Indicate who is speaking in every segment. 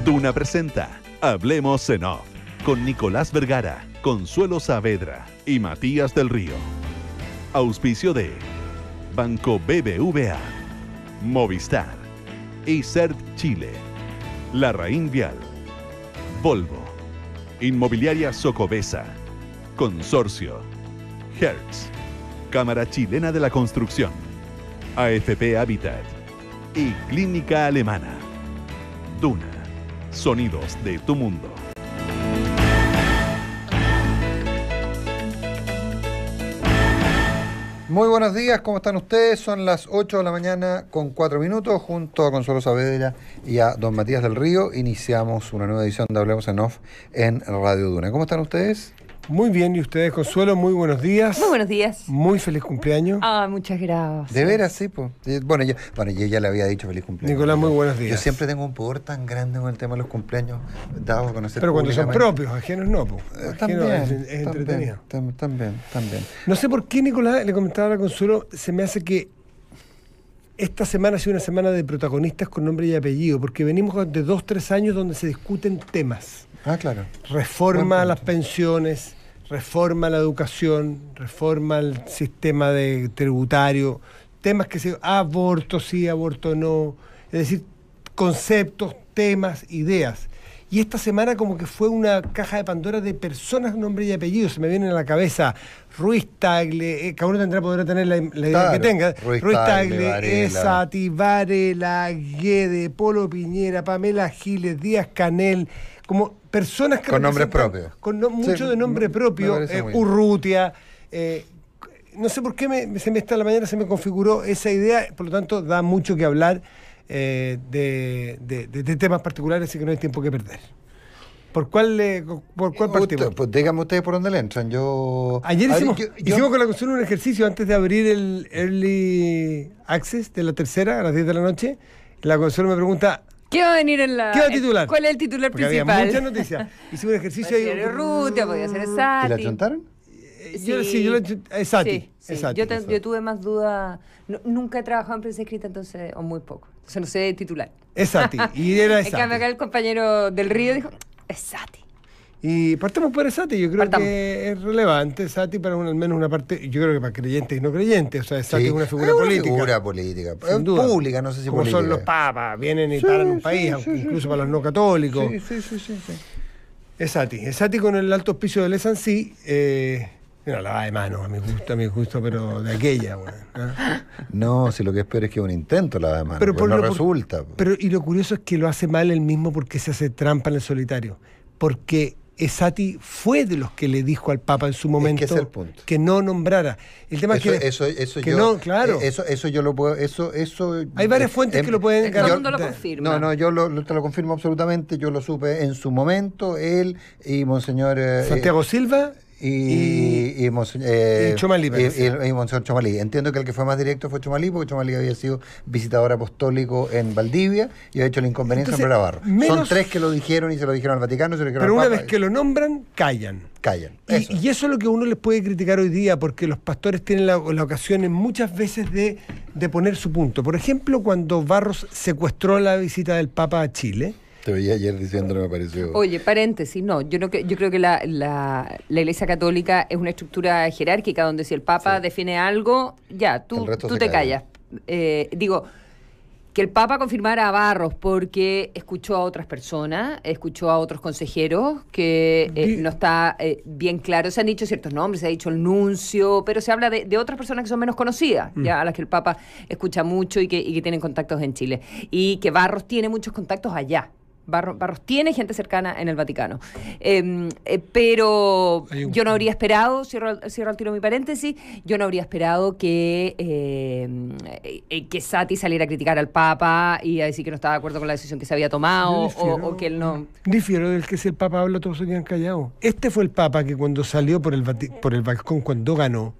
Speaker 1: Duna presenta Hablemos en Off con Nicolás Vergara, Consuelo Saavedra y Matías del Río. Auspicio de Banco BBVA, Movistar y CERT Chile, Larraín Vial, Volvo, Inmobiliaria Socobesa, Consorcio, Hertz, Cámara Chilena de la Construcción, AFP Habitat y Clínica Alemana. Duna, sonidos de tu mundo.
Speaker 2: Muy buenos días, ¿cómo están ustedes? Son las 8 de la mañana con 4 minutos. Junto a Consuelo Saavedra y a don Matías del Río iniciamos una nueva edición de Hablemos en Off en Radio Duna. ¿Cómo están ustedes?
Speaker 3: Muy bien, ¿y ustedes, Consuelo? Muy buenos días.
Speaker 4: Muy buenos días.
Speaker 3: Muy feliz cumpleaños.
Speaker 4: Muchas gracias.
Speaker 2: ¿De veras? Sí, pues. Bueno, yo ya le había dicho feliz cumpleaños.
Speaker 3: Nicolás, muy buenos días.
Speaker 2: Yo siempre tengo un pudor tan grande con el tema de los cumpleaños, dado a conocer.
Speaker 3: Pero cuando son propios, ajenos no, pues.
Speaker 2: También,
Speaker 3: es entretenido.
Speaker 2: También.
Speaker 3: No sé por qué, Nicolás, le comentaba a la Consuelo, se me hace que esta semana ha sido una semana de protagonistas con nombre y apellido, porque venimos de 2-3 años donde se discuten temas.
Speaker 2: Claro.
Speaker 3: Reforma a las pensiones, reforma a la educación, reforma al sistema tributario, temas que se... aborto sí, aborto no, es decir, conceptos, temas, ideas. Y esta semana como que fue una caja de Pandora de personas, nombre y apellido. Se me vienen a la cabeza Ruiz Tagle, cada uno podrá tener la idea que tenga.
Speaker 2: Ruiz
Speaker 3: Tagle, Esati, Varela, Guede, Polo Piñera, Pamela Giles, Díaz Canel, como personas que...
Speaker 2: Con nombres propios.
Speaker 3: Con mucho de nombre propio, Urrutia. No sé por qué esta la mañana se me configuró esa idea, por lo tanto da mucho que hablar de temas particulares y que no hay tiempo que perder. ¿Por cuál partimos?
Speaker 2: Pues díganme ustedes por dónde le entran.
Speaker 3: Ayer hicimos con la Consuelo un ejercicio antes de abrir el Early Access de la tercera a las 10 de la noche. La Consuelo me pregunta...
Speaker 4: ¿Qué va a venir en la...?
Speaker 3: ¿Qué va a titular?
Speaker 4: ¿Cuál es el titular
Speaker 3: porque
Speaker 4: principal?
Speaker 3: Había muchas noticias. Hicimos un ejercicio ahí...
Speaker 4: Podría ser Urrutia, podría ser Esati.
Speaker 2: ¿Y la chontaron?
Speaker 3: Esati.
Speaker 4: Yo tuve más dudas. Nunca he trabajado en prensa escrita, entonces, o muy poco. Entonces no sé titular.
Speaker 3: Esati. Y era
Speaker 4: En
Speaker 3: Esati.
Speaker 4: cambio acá el compañero del Río dijo, Esati.
Speaker 3: Y partimos por Esati, yo creo que es relevante Esati para al menos una parte, yo creo que para creyentes y no creyentes, o sea, Esati es una figura política.
Speaker 2: Figura política,
Speaker 3: sin duda.
Speaker 2: Pública, no sé si
Speaker 3: como
Speaker 2: política.
Speaker 3: Son los papas, vienen y paran un país, incluso para los no católicos.
Speaker 2: Sí.
Speaker 3: Esati con el alto auspicio del Esancí, la va de mano, a mi gusto, pero de aquella, bueno,
Speaker 2: No, si lo que espero es que es un intento la de mano, pero no resulta.
Speaker 3: Pero y lo curioso es que lo hace mal él mismo porque se hace trampa en el solitario, porque Esati fue de los que le dijo al Papa en su momento que no nombrara. El tema es que
Speaker 2: eso yo lo puedo, eso
Speaker 3: hay varias fuentes que lo pueden
Speaker 4: todo el mundo lo confirma.
Speaker 2: No, yo te lo confirmo absolutamente, yo lo supe en su momento, él y Monseñor
Speaker 3: Santiago Silva
Speaker 2: y
Speaker 3: Chomalí,
Speaker 2: y Monseñor Chomalí. Entiendo que el que fue más directo fue Chomalí, porque Chomalí había sido visitador apostólico en Valdivia y había hecho la inconveniencia en Navarro. Son tres que lo dijeron y se lo dijeron al Vaticano, se lo dijeron
Speaker 3: pero
Speaker 2: al Papa.
Speaker 3: Una vez que lo nombran, callan. Y eso es lo que uno les puede criticar hoy día, porque los pastores tienen la ocasión muchas veces de poner su punto. Por ejemplo, cuando Barros secuestró la visita del Papa a Chile.
Speaker 2: Te veía ayer diciéndolo, me pareció...
Speaker 4: Oye, paréntesis, yo creo que la Iglesia Católica es una estructura jerárquica donde si el Papa define algo, ya, tú te callas. Digo, que el Papa confirmara a Barros porque escuchó a otras personas, escuchó a otros consejeros, que no está bien claro. Se han dicho ciertos nombres, se ha dicho el nuncio, pero se habla de otras personas que son menos conocidas, ya a las que el Papa escucha mucho y que tienen contactos en Chile. Y que Barros tiene muchos contactos allá. Barros tiene gente cercana en el Vaticano. Pero yo no habría esperado, cierro al tiro mi paréntesis, yo no habría esperado que Sati saliera a criticar al Papa y a decir que no estaba de acuerdo con la decisión que se había tomado o que él no...
Speaker 3: Difiero del que si el Papa habla todos se quedan callados. Este fue el Papa que cuando salió por el balcón, cuando ganó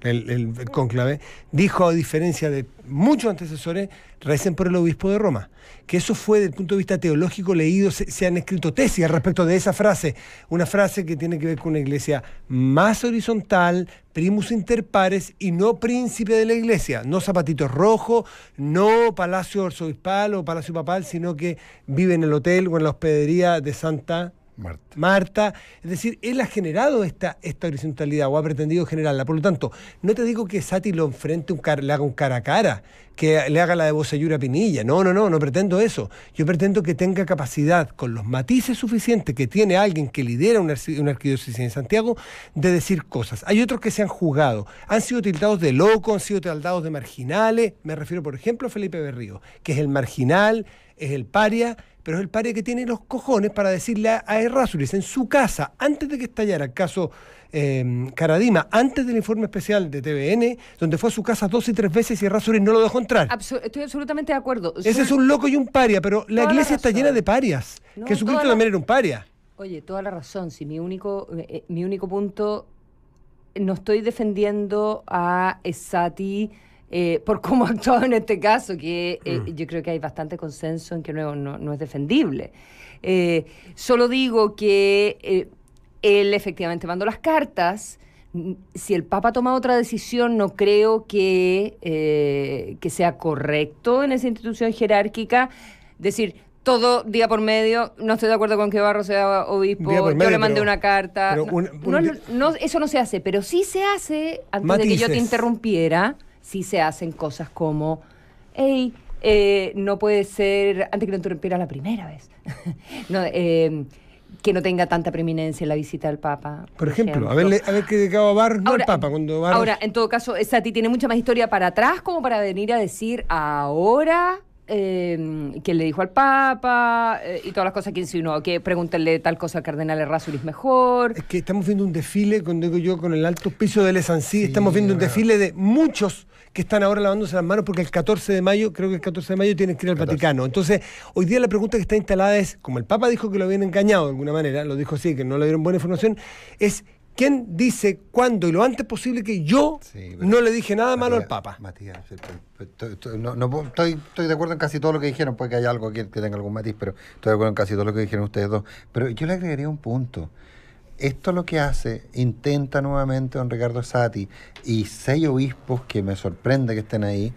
Speaker 3: el cónclave, dijo, a diferencia de muchos antecesores, recen por el obispo de Roma. Que eso fue, desde el punto de vista teológico, leído, se han escrito tesis al respecto de esa frase. Una frase que tiene que ver con una iglesia más horizontal, primus inter pares, y no príncipe de la iglesia. No zapatitos rojos, no palacio arzobispal o palacio papal, sino que vive en el hotel o en la hospedería de Santa Marta. Es decir, él ha generado esta horizontalidad o ha pretendido generarla. Por lo tanto, no te digo que Sati lo enfrente, le haga un cara a cara, que le haga la de Bocellura Pinilla. No pretendo eso. Yo pretendo que tenga capacidad, con los matices suficientes que tiene alguien que lidera una arquidiócesis en Santiago, de decir cosas. Hay otros que se han juzgado, han sido tildados de locos, han sido tildados de marginales. Me refiero, por ejemplo, a Felipe Berrío, que es el marginal, es el paria, pero es el paria que tiene los cojones para decirle a Errázuriz en su casa, antes de que estallara el caso Caradima, antes del informe especial de TVN, donde fue a su casa 2 y 3 veces y Errázuriz no lo dejó entrar.
Speaker 4: Estoy absolutamente de acuerdo.
Speaker 3: Ese es un loco y un paria, pero la iglesia está llena de parias.
Speaker 4: No,
Speaker 3: Jesucristo también era un paria.
Speaker 4: Oye, toda la razón. Si mi único punto, no estoy defendiendo a Sati por cómo ha actuado en este caso, que yo creo que hay bastante consenso en que no es defendible. Solo digo que él efectivamente mandó las cartas. Si el Papa toma otra decisión, no creo que sea correcto en esa institución jerárquica decir todo día por medio, no estoy de acuerdo con que Barro sea obispo, yo le mandé una carta. Eso no se hace, pero sí se hace, antes de que yo te interrumpiera, sí se hacen cosas como, hey, no puede ser, antes que lo interrumpiera la primera vez, que no tenga tanta preeminencia en la visita del Papa.
Speaker 3: Por ejemplo, haber criticado a Barros, no al Papa.
Speaker 4: Ahora, en todo caso, Sati tiene mucha más historia para atrás como para venir a decir ahora que le dijo al Papa y todas las cosas que insinuó, que pregúntenle tal cosa al cardenal Errázuriz mejor.
Speaker 3: Es que estamos viendo un desfile, cuando digo yo, con el alto piso del Esancí, estamos viendo un desfile de muchos que están ahora lavándose las manos porque el 14 de mayo, creo que el 14 de mayo tienen que ir al Vaticano. Entonces, hoy día la pregunta que está instalada es, como el Papa dijo que lo habían engañado de alguna manera, lo dijo así, que no le dieron buena información, es ¿quién dice cuándo y lo antes posible que yo no le dije nada malo al Papa?
Speaker 2: Matías, estoy de acuerdo en casi todo lo que dijeron, puede que haya algo que tenga algún matiz, pero estoy de acuerdo en casi todo lo que dijeron ustedes dos. Pero yo le agregaría un punto. Esto lo que hace, intenta nuevamente don Ricardo Sati y 6 obispos, que me sorprende que estén ahí,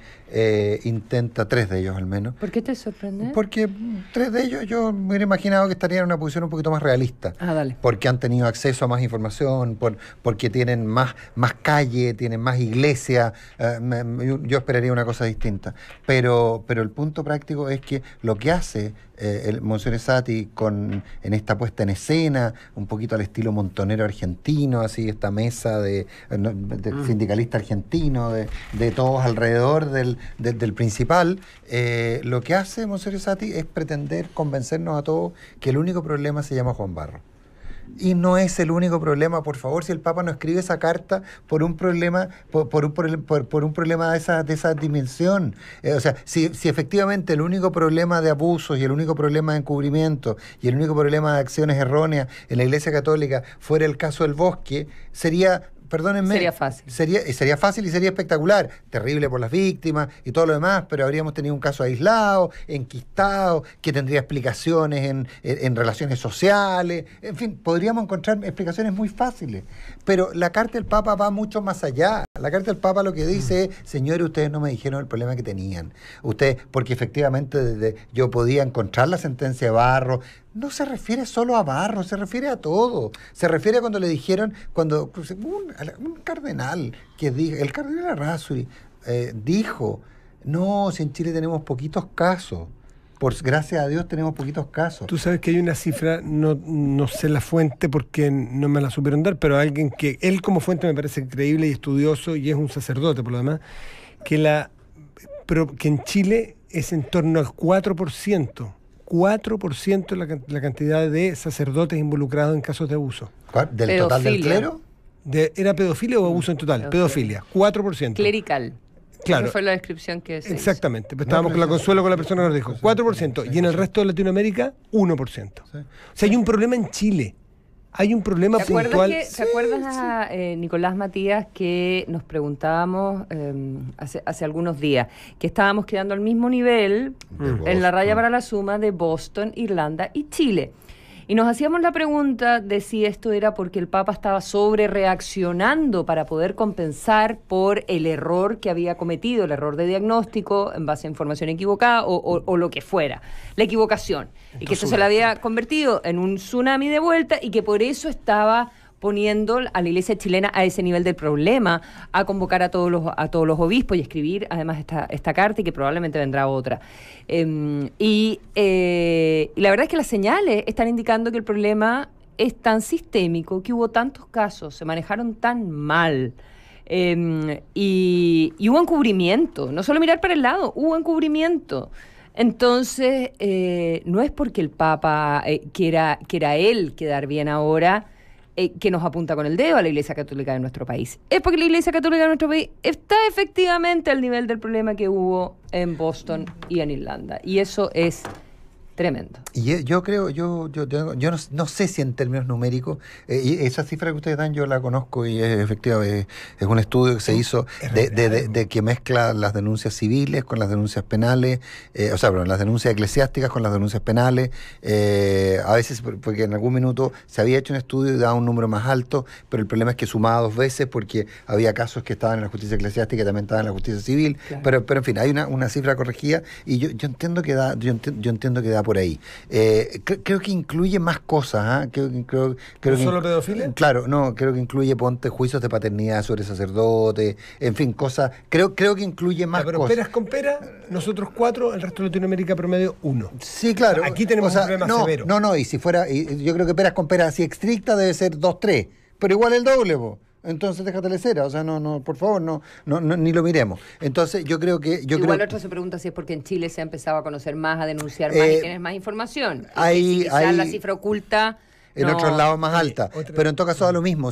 Speaker 2: intenta 3 de ellos al menos.
Speaker 4: ¿Por qué te sorprende?
Speaker 2: Porque 3 de ellos yo me hubiera imaginado que estarían en una posición un poquito más realista.
Speaker 4: Dale.
Speaker 2: Porque han tenido acceso a más información, porque tienen más calle, tienen más iglesia. Yo esperaría una cosa distinta. Pero el punto práctico es que lo que hace el Monseñor Sati en esta puesta en escena, un poquito al estilo montonero argentino, así esta mesa de sindicalista argentino, de todos alrededor del principal, lo que hace Monseñor Sati es pretender convencernos a todos que el único problema se llama Juan Barro. Y no es el único problema, por favor, si el Papa no escribe esa carta por un problema por un problema de esa dimensión. O sea, si efectivamente el único problema de abusos y el único problema de encubrimiento y el único problema de acciones erróneas en la Iglesia Católica fuera el caso del Bosque, sería... Perdónenme.
Speaker 4: Sería fácil.
Speaker 2: Sería fácil y sería espectacular. Terrible por las víctimas y todo lo demás, pero habríamos tenido un caso aislado, enquistado, que tendría explicaciones en relaciones sociales. En fin, podríamos encontrar explicaciones muy fáciles. Pero la carta del Papa va mucho más allá. La carta del Papa lo que dice es, señores, ustedes no me dijeron el problema que tenían. Ustedes, porque efectivamente yo podía encontrar la sentencia de Barro. No se refiere solo a Barro, se refiere a todo. Se refiere a cuando le dijeron, un cardenal, el cardenal Errázuriz, dijo, no, si en Chile tenemos poquitos casos. Gracias a Dios tenemos poquitos casos.
Speaker 3: Tú sabes que hay una cifra, no sé la fuente porque no me la supieron dar, pero alguien que él como fuente me parece creíble y estudioso y es un sacerdote por lo demás, que en Chile es en torno al 4%. 4% la cantidad de sacerdotes involucrados en casos de abuso.
Speaker 2: ¿Del total del clero?
Speaker 3: ¿Era pedofilia o abuso en total? Pedofilia, 4%.
Speaker 4: Clerical.
Speaker 3: Claro.
Speaker 4: Esa fue la descripción que se
Speaker 3: exactamente. Pues estábamos con la Consuelo, con la persona que nos dijo. 4%. Y en el resto de Latinoamérica, 1%. Sí. O sea, hay un problema en Chile. Hay un problema puntual.
Speaker 4: ¿Te acuerdas, Nicolás Matías, que nos preguntábamos hace algunos días que estábamos quedando al mismo nivel en la raya para la suma de Boston, Irlanda y Chile? Y nos hacíamos la pregunta de si esto era porque el Papa estaba sobre reaccionando para poder compensar por el error que había cometido, el error de diagnóstico en base a información equivocada o lo que fuera, la equivocación. Y que esto se le había convertido en un tsunami de vuelta y que por eso estaba poniendo a la Iglesia chilena a ese nivel del problema, a convocar a todos los obispos y escribir además esta carta, y que probablemente vendrá otra. Y la verdad es que las señales están indicando que el problema es tan sistémico, que hubo tantos casos, se manejaron tan mal, y hubo encubrimiento, no solo mirar para el lado, hubo encubrimiento. Entonces, no es porque el Papa quiera él quedar bien ahora, que nos apunta con el dedo a la Iglesia Católica de nuestro país. Es porque la Iglesia Católica de nuestro país está efectivamente al nivel del problema que hubo en Boston y en Irlanda. Y eso es tremendo.
Speaker 2: Y yo creo, yo no sé si en términos numéricos, y esa cifra que ustedes dan yo la conozco y es efectiva, es un estudio que se hizo de que mezcla las denuncias civiles con las denuncias penales, las denuncias eclesiásticas con las denuncias penales, a veces porque en algún minuto se había hecho un estudio y daba un número más alto, pero el problema es que sumaba 2 veces porque había casos que estaban en la justicia eclesiástica y también estaban en la justicia civil, claro. pero en fin, hay una cifra corregida y yo entiendo que da, yo entiendo que da por ahí. Creo que incluye más cosas, ¿eh? Creo
Speaker 3: ¿No solo pedofilia?
Speaker 2: Claro, no, creo que incluye, juicios de paternidad sobre sacerdotes, en fin, cosas, creo que incluye más
Speaker 3: pero
Speaker 2: cosas.
Speaker 3: Peras con pera, nosotros 4, el resto de Latinoamérica promedio 1.
Speaker 2: Sí, claro.
Speaker 3: Aquí tenemos un problema severo.
Speaker 2: No, y si fuera, yo creo que peras con pera así estricta debe ser 2, 3, pero igual el doble, po. Entonces déjate cera, o sea, no, por favor, no, ni lo miremos. Entonces yo creo que...
Speaker 4: Igual otro se pregunta si es porque en Chile se ha empezado a conocer más, a denunciar más y tienes más información. Quizás la cifra oculta...
Speaker 2: En otros lados más alta, pero en todo caso da lo mismo,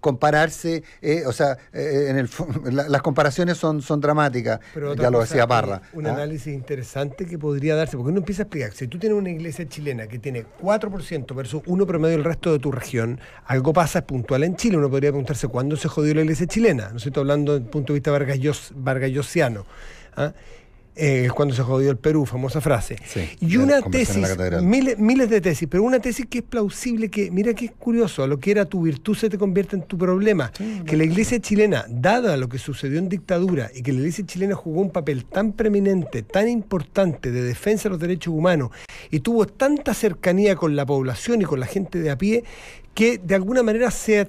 Speaker 2: compararse, las comparaciones son dramáticas, ya lo decía Parra.
Speaker 3: Un análisis interesante que podría darse, porque uno empieza a explicar, si tú tienes una iglesia chilena que tiene 4% versus 1 promedio del resto de tu región, algo pasa puntual en Chile. Uno podría preguntarse cuándo se jodió la iglesia chilena, no estoy hablando desde el punto de vista vargallosiano, cuando se jodió el Perú, famosa frase. Sí, y una tesis, miles de tesis, pero una tesis que es plausible, que mira que es curioso, lo que era tu virtud se te convierte en tu problema. Que la iglesia chilena, dada lo que sucedió en dictadura, y que la iglesia chilena jugó un papel tan preeminente, tan importante de defensa de los derechos humanos, y tuvo tanta cercanía con la población y con la gente de a pie, que de alguna manera se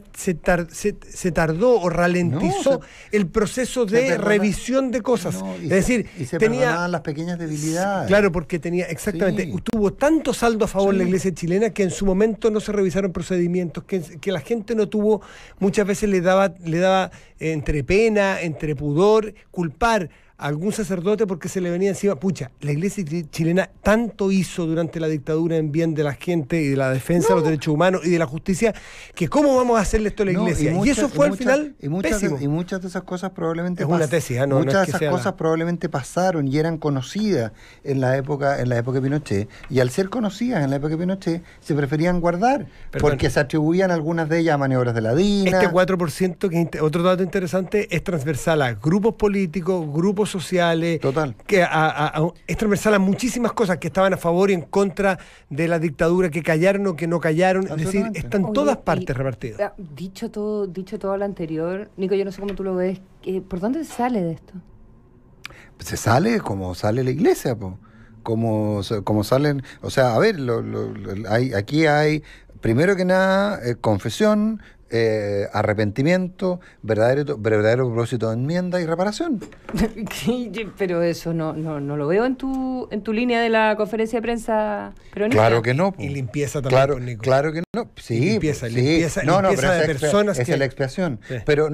Speaker 3: tardó o ralentizó el proceso de revisión de cosas.
Speaker 2: Es decir, tenía las pequeñas debilidades.
Speaker 3: Claro, porque tenía, exactamente, tuvo tanto saldo a favor la iglesia chilena que en su momento no se revisaron procedimientos, que la gente no tuvo, muchas veces le daba entre pena, entre pudor, culpar a algún sacerdote porque se le venía encima. Pucha, la iglesia chilena tanto hizo durante la dictadura en bien de la gente y de la defensa de los derechos humanos y de la justicia, que cómo vamos a hacerle esto a la iglesia. Y eso fue al final pésimo.
Speaker 2: Y muchas de esas cosas probablemente
Speaker 3: una tesis,
Speaker 2: muchas de esas cosas probablemente pasaron y eran conocidas en la época de Pinochet, y al ser conocidas en la época de Pinochet se preferían guardar, porque se atribuían algunas de ellas a maniobras de la DINA.
Speaker 3: Este 4%, que otro dato interesante, es transversal a grupos políticos, grupos sociales.
Speaker 2: Total.
Speaker 3: Que es transversal a muchísimas cosas que estaban a favor y en contra de la dictadura, que callaron o que no callaron. Es decir, está en todas partes repartido.
Speaker 4: Dicho todo lo anterior, Nico, yo no sé cómo tú lo ves, ¿por dónde se sale de esto?
Speaker 2: Se sale como sale la iglesia, como salen, o sea, a ver, aquí hay, primero que nada, confesión, arrepentimiento, verdadero propósito de enmienda y reparación.
Speaker 4: Pero eso no lo veo en tu línea de la conferencia de prensa peronista.
Speaker 2: Claro que no.
Speaker 3: Y limpieza también.
Speaker 2: Claro que no. Sí, limpieza de personas. Esa es la expiación. Sí. Pero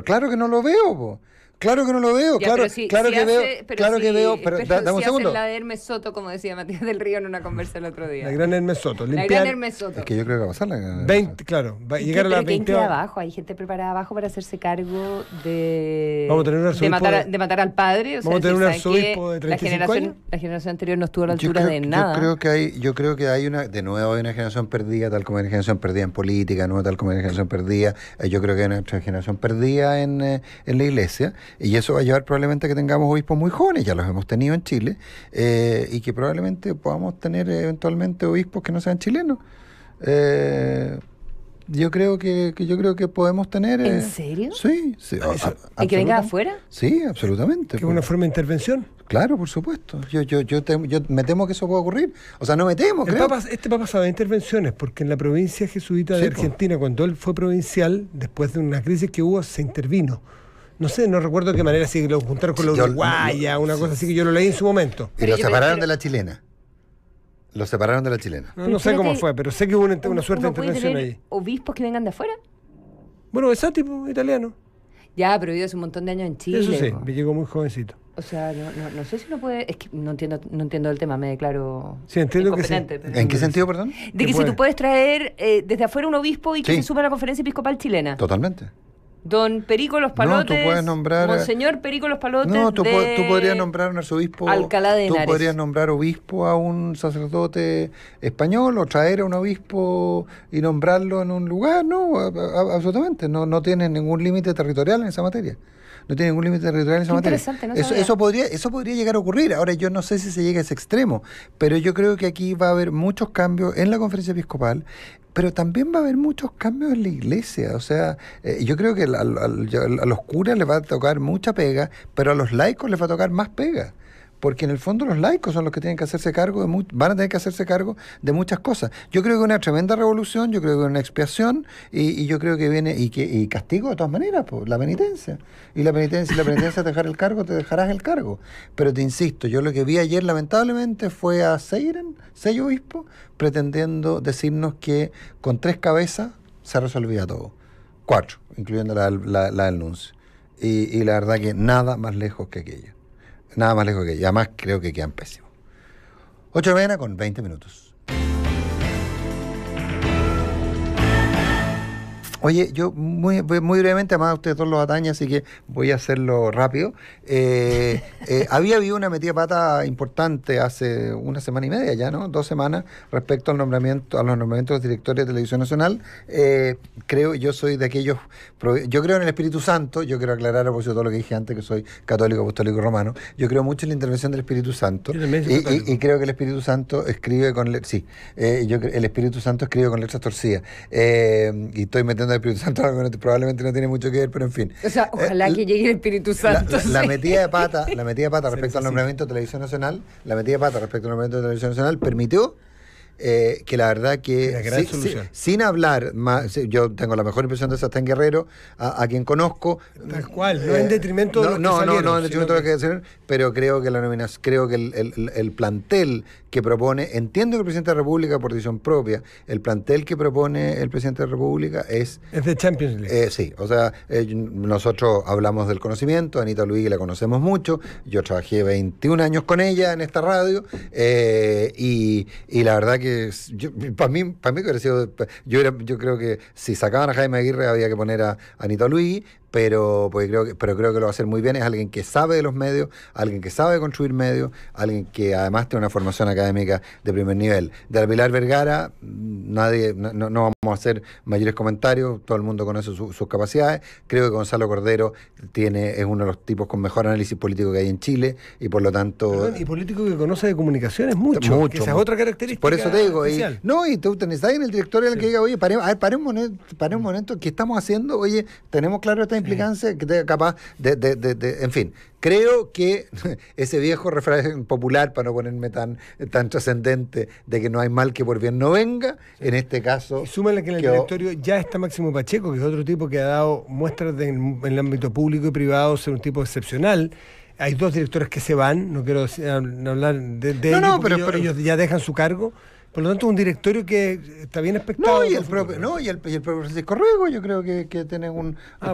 Speaker 2: claro que no lo veo, Claro que no lo veo,
Speaker 4: Ya,
Speaker 2: claro, claro que veo, pero dame un segundo.
Speaker 4: La de Hermes Soto, como decía Matías del Río en una conversa el otro día.
Speaker 3: La gran Hermes Soto.
Speaker 4: La gran Hermes Soto.
Speaker 2: Es que yo creo que va a pasar la
Speaker 3: 20, claro, va a llegar a las 20
Speaker 4: horas. Abajo, hay gente preparada abajo para hacerse cargo de,
Speaker 3: vamos a tener un
Speaker 4: de matar al padre. O sea,
Speaker 3: vamos a tener un arzobispo de 35 años.
Speaker 4: La generación anterior no estuvo a la altura de nada.
Speaker 2: Yo creo que hay de nuevo hay una generación perdida, tal como hay una generación perdida en política, no tal como hay una generación perdida. Yo creo que hay una generación perdida en la iglesia, y eso va a llevar probablemente a que tengamos obispos muy jóvenes, ya los hemos tenido en Chile, y que probablemente podamos tener eventualmente obispos que no sean chilenos. Yo creo que podemos tener.
Speaker 4: ¿En serio?
Speaker 2: Sí.
Speaker 4: ¿Y que venga afuera?
Speaker 2: Sí, absolutamente.
Speaker 3: ¿Que es una forma de intervención?
Speaker 2: Claro, por supuesto. Yo me temo que eso pueda ocurrir. O sea, no me temo,
Speaker 3: Este papa sabe intervenciones, porque en la provincia jesuita de Argentina, cuando él fue provincial, después de una crisis que hubo, se intervino. No sé, no recuerdo de qué manera, si lo juntaron con la uruguaya, una cosa así, que yo lo leí en su momento.
Speaker 2: Y lo separaron de la chilena. Lo separaron de la chilena.
Speaker 3: No sé cómo fue, pero sé que hubo una suerte de intervención ahí.
Speaker 4: ¿Obispos que vengan de afuera?
Speaker 3: Bueno, Bessati, italiano.
Speaker 4: Ya, pero vivió hace un montón de años en Chile.
Speaker 3: Eso sí, me llegó muy jovencito.
Speaker 4: O sea, no sé si uno puede... Es que no entiendo el tema, me declaro
Speaker 3: sí, entiendo
Speaker 4: incompetente.
Speaker 3: Que sí.
Speaker 2: ¿En qué sentido, perdón?
Speaker 4: De que si tú puedes traer desde afuera un obispo y que se suma a la Conferencia Episcopal Chilena.
Speaker 2: Totalmente.
Speaker 4: Don Perico Los Palotes,
Speaker 2: tú puedes nombrar,
Speaker 4: Monseñor Perico Los Palotes.
Speaker 2: No, tú podrías nombrar un arzobispo.
Speaker 4: Alcalá de Henares.
Speaker 2: Tú podrías nombrar obispo a un sacerdote español o traer a un obispo y nombrarlo en un lugar. No, absolutamente. No tiene ningún límite territorial en esa materia. No tiene ningún límite territorial en esa materia.
Speaker 4: Interesante, no
Speaker 2: eso podría llegar a ocurrir. Ahora, yo no sé si se llega a ese extremo, pero yo creo que aquí va a haber muchos cambios en la Conferencia Episcopal, pero también va a haber muchos cambios en la iglesia. O sea, yo creo que a los curas les va a tocar mucha pega, pero a los laicos les va a tocar más pega. Porque en el fondo los laicos son los que tienen que hacerse cargo van a tener que hacerse cargo de muchas cosas. Yo creo que una tremenda revolución, yo creo que una expiación, y yo creo que viene y castigo de todas maneras, la penitencia. Y la penitencia es dejar el cargo, te dejarás el cargo. Pero te insisto, yo lo que vi ayer lamentablemente fue a 6 obispos pretendiendo decirnos que con 3 cabezas se resolvía todo. 4, incluyendo la del nuncio. Y la verdad que nada más lejos que aquello. Nada más lejos que aquello. Además creo que quedan pésimos. 8 de la mañana con 20 minutos. Oye, yo muy brevemente, además ustedes todos los atañen, así que voy a hacerlo rápido. Había habido una metida de pata importante hace una semana y media ya, ¿no? 2 semanas, respecto a los nombramientos de los directores de Televisión Nacional. Yo soy de aquellos... Yo creo en el Espíritu Santo, yo quiero aclarar a propósito de todo lo que dije antes, que soy católico, apostólico, romano. Yo creo mucho en la intervención del Espíritu Santo. Y creo que el Espíritu Santo escribe con... el Espíritu Santo escribe con letras torcidas. Y estoy metiendo el Espíritu Santo, probablemente no tiene mucho que ver, pero en fin.
Speaker 4: O sea, ojalá que llegue el Espíritu Santo.
Speaker 2: La metida de pata respecto al nombramiento de Televisión Nacional, permitió que la verdad que sin hablar más, yo tengo la mejor impresión de Sastén Guerrero, a quien conozco,
Speaker 3: tal cual, no en detrimento de los que salieron,
Speaker 2: no en detrimento de los que salieron, pero creo que la nominación, creo que el plantel que propone, entiendo que el presidente de la República por decisión propia, el plantel que propone el presidente de la República es de Champions League. Sí, o sea, nosotros hablamos del conocimiento, Anita Luigi la conocemos mucho, yo trabajé 21 años con ella en esta radio, y la verdad que para mí hubiera sido, yo creo que si sacaban a Jaime Aguirre había que poner a Anita Luigi, pero creo que lo va a hacer muy bien. Es alguien que sabe de los medios, alguien que sabe construir medios, alguien que además tiene una formación académica de primer nivel. De la Pilar Vergara, no vamos a hacer mayores comentarios, todo el mundo conoce sus capacidades. Creo que Gonzalo Cordero es uno de los tipos con mejor análisis político que hay en Chile, y por lo tanto...
Speaker 3: y político que conoce de comunicaciones mucho, esa es otra característica.
Speaker 2: Por eso te digo, y tú tenés ahí en el directorio que diga, oye, paremos un momento, ¿qué estamos haciendo? Oye, tenemos claro esta implicancia, que te capaz en fin, creo que ese viejo refrán popular, para no ponerme tan trascendente, de que no hay mal que por bien no venga, en este caso...
Speaker 3: Y súmale que en el directorio ya está Máximo Pacheco, que es otro tipo que ha dado muestras en el ámbito público y privado ser un tipo excepcional. Hay 2 directores que se van, no quiero hablar de ellos, pero ellos ya dejan su cargo, Por lo tanto, un directorio que está bien expectado.
Speaker 2: Y el propio Francisco Ruego, yo creo que tienes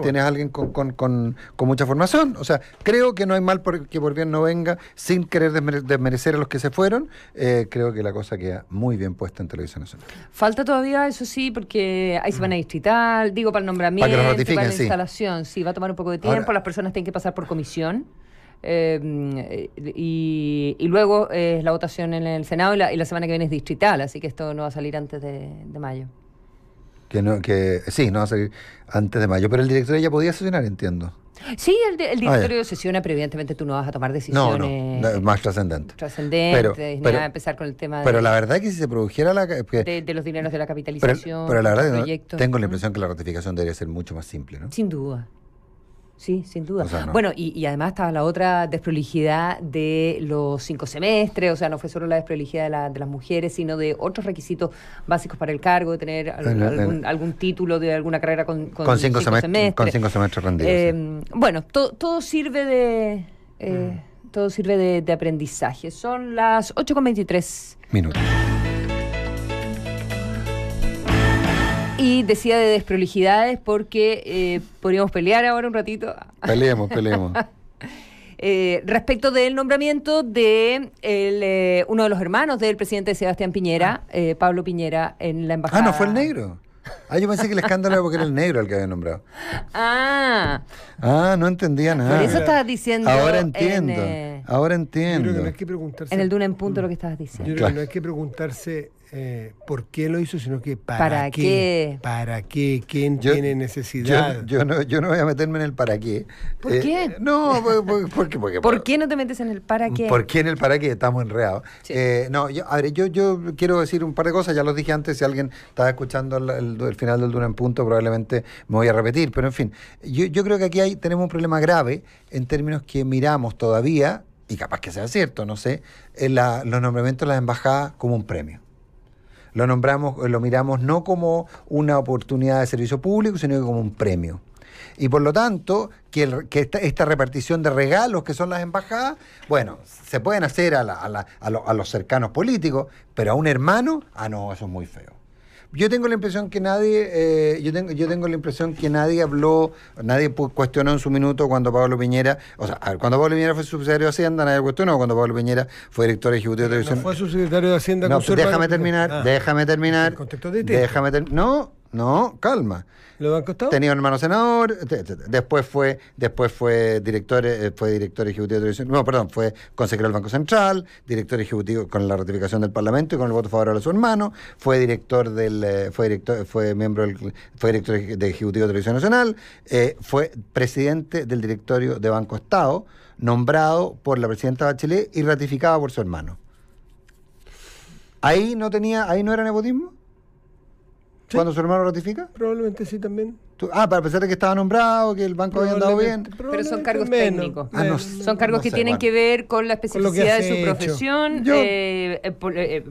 Speaker 2: tienes alguien con mucha formación. O sea, creo que no hay mal que por bien no venga, sin querer desmerecer a los que se fueron. Creo que la cosa queda muy bien puesta en Televisión Nacional.
Speaker 4: Falta todavía, eso sí, porque ahí se van a distrital, digo, para el nombramiento,
Speaker 2: para que lo ratifiquen,
Speaker 4: para la instalación. Sí, va a tomar un poco de tiempo,
Speaker 2: ahora,
Speaker 4: las personas tienen que pasar por comisión. Y luego es la votación en el Senado y la semana que viene es distrital, así que esto no va a salir antes de mayo.
Speaker 2: Sí, no va a salir antes de mayo, pero el directorio ya podía sesionar, entiendo.
Speaker 4: Sí, el directorio sesiona, pero evidentemente tú no vas a tomar decisiones
Speaker 2: no, más trascendentes.
Speaker 4: Ni vas a empezar con el tema
Speaker 2: pero la verdad es que si se produjera
Speaker 4: de los dineros de la capitalización,
Speaker 2: pero la verdad que tengo la impresión que la ratificación debería ser mucho más simple, ¿no?
Speaker 4: Sin duda. Sí, sin duda.
Speaker 2: O sea, no.
Speaker 4: Bueno, y además estaba la otra desprolijidad de los 5 semestres, o sea, no fue solo la desprolijidad de las mujeres, sino de otros requisitos básicos para el cargo, de tener algún título de alguna carrera con 5 semestres.
Speaker 2: Con 5 semestres rendidos.
Speaker 4: Bueno, todo sirve de aprendizaje. Son las 8:23
Speaker 2: minutos.
Speaker 4: Y decía de desprolijidades porque podríamos pelear ahora un ratito.
Speaker 2: Peleemos.
Speaker 4: Respecto del nombramiento de uno de los hermanos del presidente Sebastián Piñera, Pablo Piñera, en la embajada.
Speaker 2: ¿No fue el negro? Yo pensé que el escándalo era porque era el negro el que había nombrado. No entendía nada.
Speaker 4: Por eso estabas diciendo.
Speaker 2: Ahora entiendo.
Speaker 3: Yo creo que no hay que preguntarse.
Speaker 4: En el Duna en Punto lo que estabas diciendo.
Speaker 3: Yo creo que no hay que preguntarse por qué lo hizo, sino que
Speaker 4: para qué.
Speaker 3: ¿Para qué? ¿Quién tiene necesidad?
Speaker 2: Yo no voy a meterme en el para qué.
Speaker 4: ¿Por qué?
Speaker 2: No, porque
Speaker 4: ¿Por qué no te metes en el para qué?
Speaker 2: ¿Por qué en el para qué? Estamos enredados. Sí. Yo quiero decir un par de cosas, ya los dije antes, si alguien estaba escuchando el final del Duna en Punto, probablemente me voy a repetir, pero en fin, yo creo que aquí tenemos un problema grave en términos que miramos todavía, y capaz que sea cierto, no sé, los nombramientos de las embajadas como un premio. Lo miramos no como una oportunidad de servicio público, sino que como un premio. Y por lo tanto, que esta repartición de regalos que son las embajadas, bueno, se pueden hacer a los cercanos políticos, pero a un hermano, no, eso es muy feo. Yo tengo la impresión que nadie cuestionó en su minuto cuando Pablo Piñera, cuando Pablo Piñera fue subsecretario de Hacienda, nadie cuestionó, cuando Pablo Piñera fue director ejecutivo de televisión.
Speaker 3: No fue subsecretario de Hacienda con su
Speaker 2: déjame terminar.
Speaker 3: ¿En contexto de
Speaker 2: No, calma.
Speaker 3: ¿Lo han costado?
Speaker 2: Tenía un hermano senador, después fue director ejecutivo de televisión. No, perdón, fue consejero del Banco Central, director ejecutivo con la ratificación del Parlamento y con el voto favorable de su hermano, fue director de ejecutivo de Televisión Nacional, fue presidente del directorio de Banco Estado, nombrado por la presidenta Bachelet y ratificado por su hermano. ¿Ahí no era nepotismo? ¿Sí? ¿Cuando su hermano ratifica?
Speaker 3: Probablemente sí también.
Speaker 2: Para pesar de que estaba nombrado, que el banco había andado bien.
Speaker 4: Pero son cargos técnicos. Son cargos que tienen que ver con la especificidad de su profesión.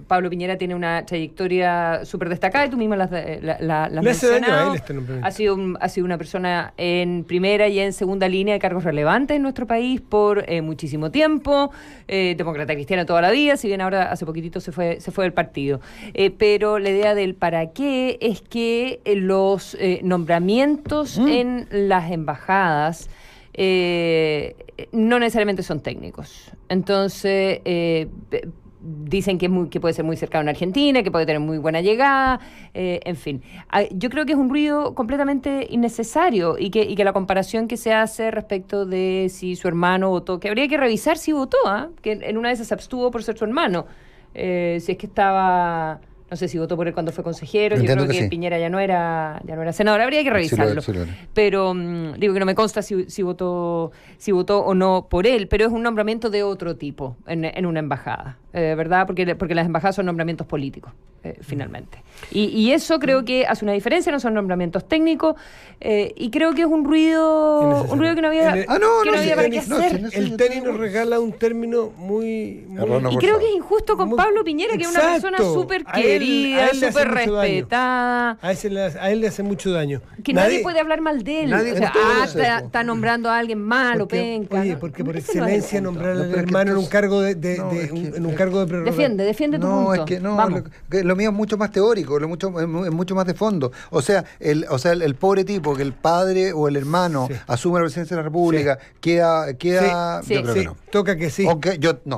Speaker 4: Pablo Piñera tiene una trayectoria súper destacada y tú misma la has mencionado. Ha sido una persona en primera y en segunda línea de cargos relevantes en nuestro país por muchísimo tiempo. Demócrata cristiano toda la vida, si bien ahora hace poquitito se fue del partido. Pero la idea del para qué es que los nombramientos en las embajadas no necesariamente son técnicos. Entonces, dicen que puede ser muy cercano a Argentina, que puede tener muy buena llegada, en fin. Yo creo que es un ruido completamente innecesario y que la comparación que se hace respecto de si su hermano votó, que habría que revisar si votó, que en una de esas se abstuvo por ser su hermano. Si es que estaba... No sé si votó por él cuando fue consejero. Yo creo que sí. Piñera ya no era senador. Habría que revisarlo. Sí, pero digo que no me consta si votó o no por él. Pero es un nombramiento de otro tipo en una embajada, ¿verdad? Porque las embajadas son nombramientos políticos, finalmente. Y eso creo que hace una diferencia. No son nombramientos técnicos. Y creo que es un ruido que no había para qué hacer.
Speaker 3: El tenis nos regala un término muy
Speaker 4: y creo que es injusto con Pablo Piñera, que es una persona súper querida, súper respetada.
Speaker 3: A él le hace mucho daño.
Speaker 4: Que nadie puede hablar mal de él. Está nombrando a alguien malo, penca.
Speaker 3: Oye, porque por excelencia nombrar al hermano en un cargo cargo de prerrogativa.
Speaker 4: Defiende tu punto.
Speaker 2: No, es que no, lo mío es mucho más teórico, es mucho más de fondo. O sea, el pobre tipo, que el padre o el hermano asume la presidencia de la República, queda
Speaker 3: yo creo que no. Toca que sí.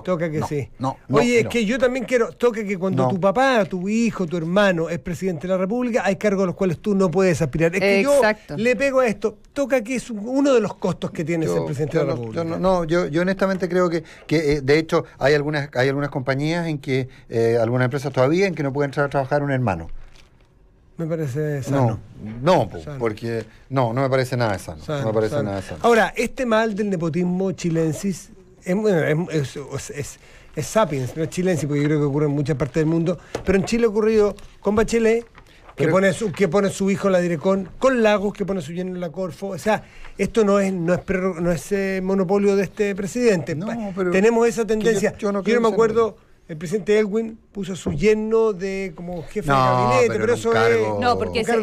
Speaker 3: Toca que sí. Oye, es que yo también toca que cuando tu papá, tu hijo, tu hermano es presidente de la República, hay cargos a los cuales tú no puedes aspirar. Es que yo le pego a esto, toca que es uno de los costos que tiene ser presidente de la República.
Speaker 2: Yo honestamente creo que de hecho hay algunas compañías en que algunas empresas todavía en que no pueden entrar a trabajar un hermano.
Speaker 3: Me parece sano.
Speaker 2: Porque no me parece nada sano. No me parece nada sano.
Speaker 3: Ahora, este mal del nepotismo chilensis es sapiens, no es chilensis, porque yo creo que ocurre en muchas partes del mundo, pero en Chile ha ocurrido con Bachelet, que pone su hijo en la Direcon, con Lagos, que pone su yerno en la Corfo. O sea, esto no es monopolio de este presidente. Tenemos esa tendencia. Yo no me acuerdo, el presidente Elwin puso a su yerno como jefe de gabinete, pero eso es...
Speaker 4: No, porque es el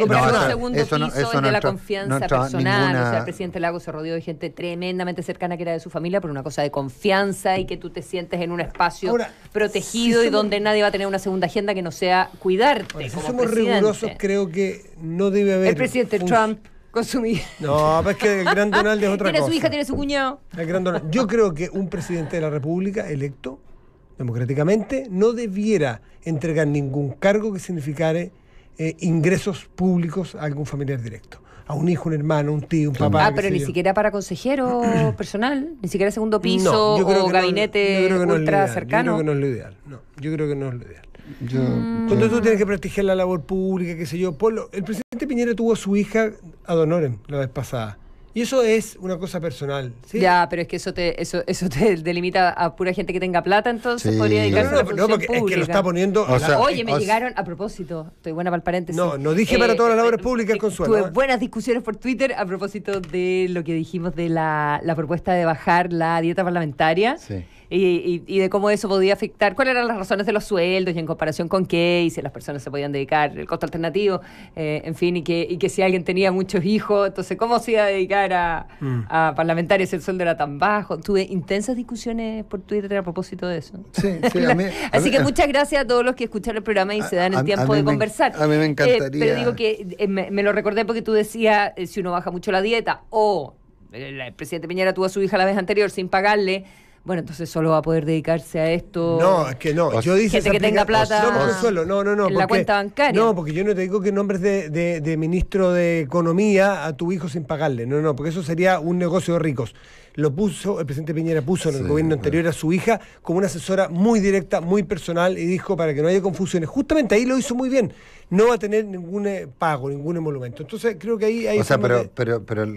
Speaker 4: segundo piso de la confianza personal. O sea, el presidente Lagos se rodeó de gente tremendamente cercana que era de su familia por una cosa de confianza y que tú te sientes en un espacio protegido y donde nadie va a tener una segunda agenda que no sea cuidarte.
Speaker 3: Si somos rigurosos, creo que no debe haber...
Speaker 4: El presidente Trump con su hija.
Speaker 3: No, pero es que el gran Donald es otra cosa.
Speaker 4: Tiene su hija, tiene su cuñado.
Speaker 3: Yo creo que un presidente de la República electo democráticamente no debiera entregar ningún cargo que significare ingresos públicos a algún familiar directo. A un hijo, un hermano, un tío, un papá.
Speaker 4: Pero ni siquiera para consejero personal, ni siquiera segundo piso o gabinete ultra cercano.
Speaker 3: Yo creo que no es lo ideal. Yo creo que no es lo ideal. Cuando tú tienes que prestigiar la labor pública, qué sé yo, el presidente Piñera tuvo a su hija ad honorem la vez pasada. Y eso es una cosa personal, ¿sí?
Speaker 4: Ya, pero es que eso te delimita a pura gente que tenga plata, entonces podría dedicarse a la función pública.
Speaker 3: Es que lo está poniendo...
Speaker 4: me llegaron, a propósito, estoy buena para el paréntesis.
Speaker 3: No dije para todas las labores públicas, Consuelo.
Speaker 4: Tuve buenas discusiones por Twitter a propósito de lo que dijimos de la propuesta de bajar la dieta parlamentaria. Sí. Y de cómo eso podía afectar, cuáles eran las razones de los sueldos y en comparación con qué, y si las personas se podían dedicar, el costo alternativo, en fin, y que si alguien tenía muchos hijos, entonces cómo se iba a dedicar a parlamentarios si el sueldo era tan bajo. Tuve intensas discusiones por Twitter a propósito de eso. Así que muchas gracias a todos los que escucharon el programa y se dan el tiempo de conversar.
Speaker 2: A mí me encantaría.
Speaker 4: Pero digo que me lo recordé porque tú decías, si uno baja mucho la dieta, o el presidente Piñera tuvo a su hija la vez anterior sin pagarle, bueno, entonces solo va a poder dedicarse a esto.
Speaker 3: No, es que no. Yo dice
Speaker 4: gente que tenga plata
Speaker 3: en
Speaker 4: la cuenta bancaria.
Speaker 3: No, porque yo no te digo que nombres de ministro de Economía a tu hijo sin pagarle. No, porque eso sería un negocio de ricos. El presidente Piñera puso en el gobierno anterior a su hija como una asesora muy directa, muy personal, y dijo para que no haya confusiones. Justamente ahí lo hizo muy bien. No va a tener ningún pago, ningún emolumento. Entonces creo que ahí...
Speaker 2: O sea, pero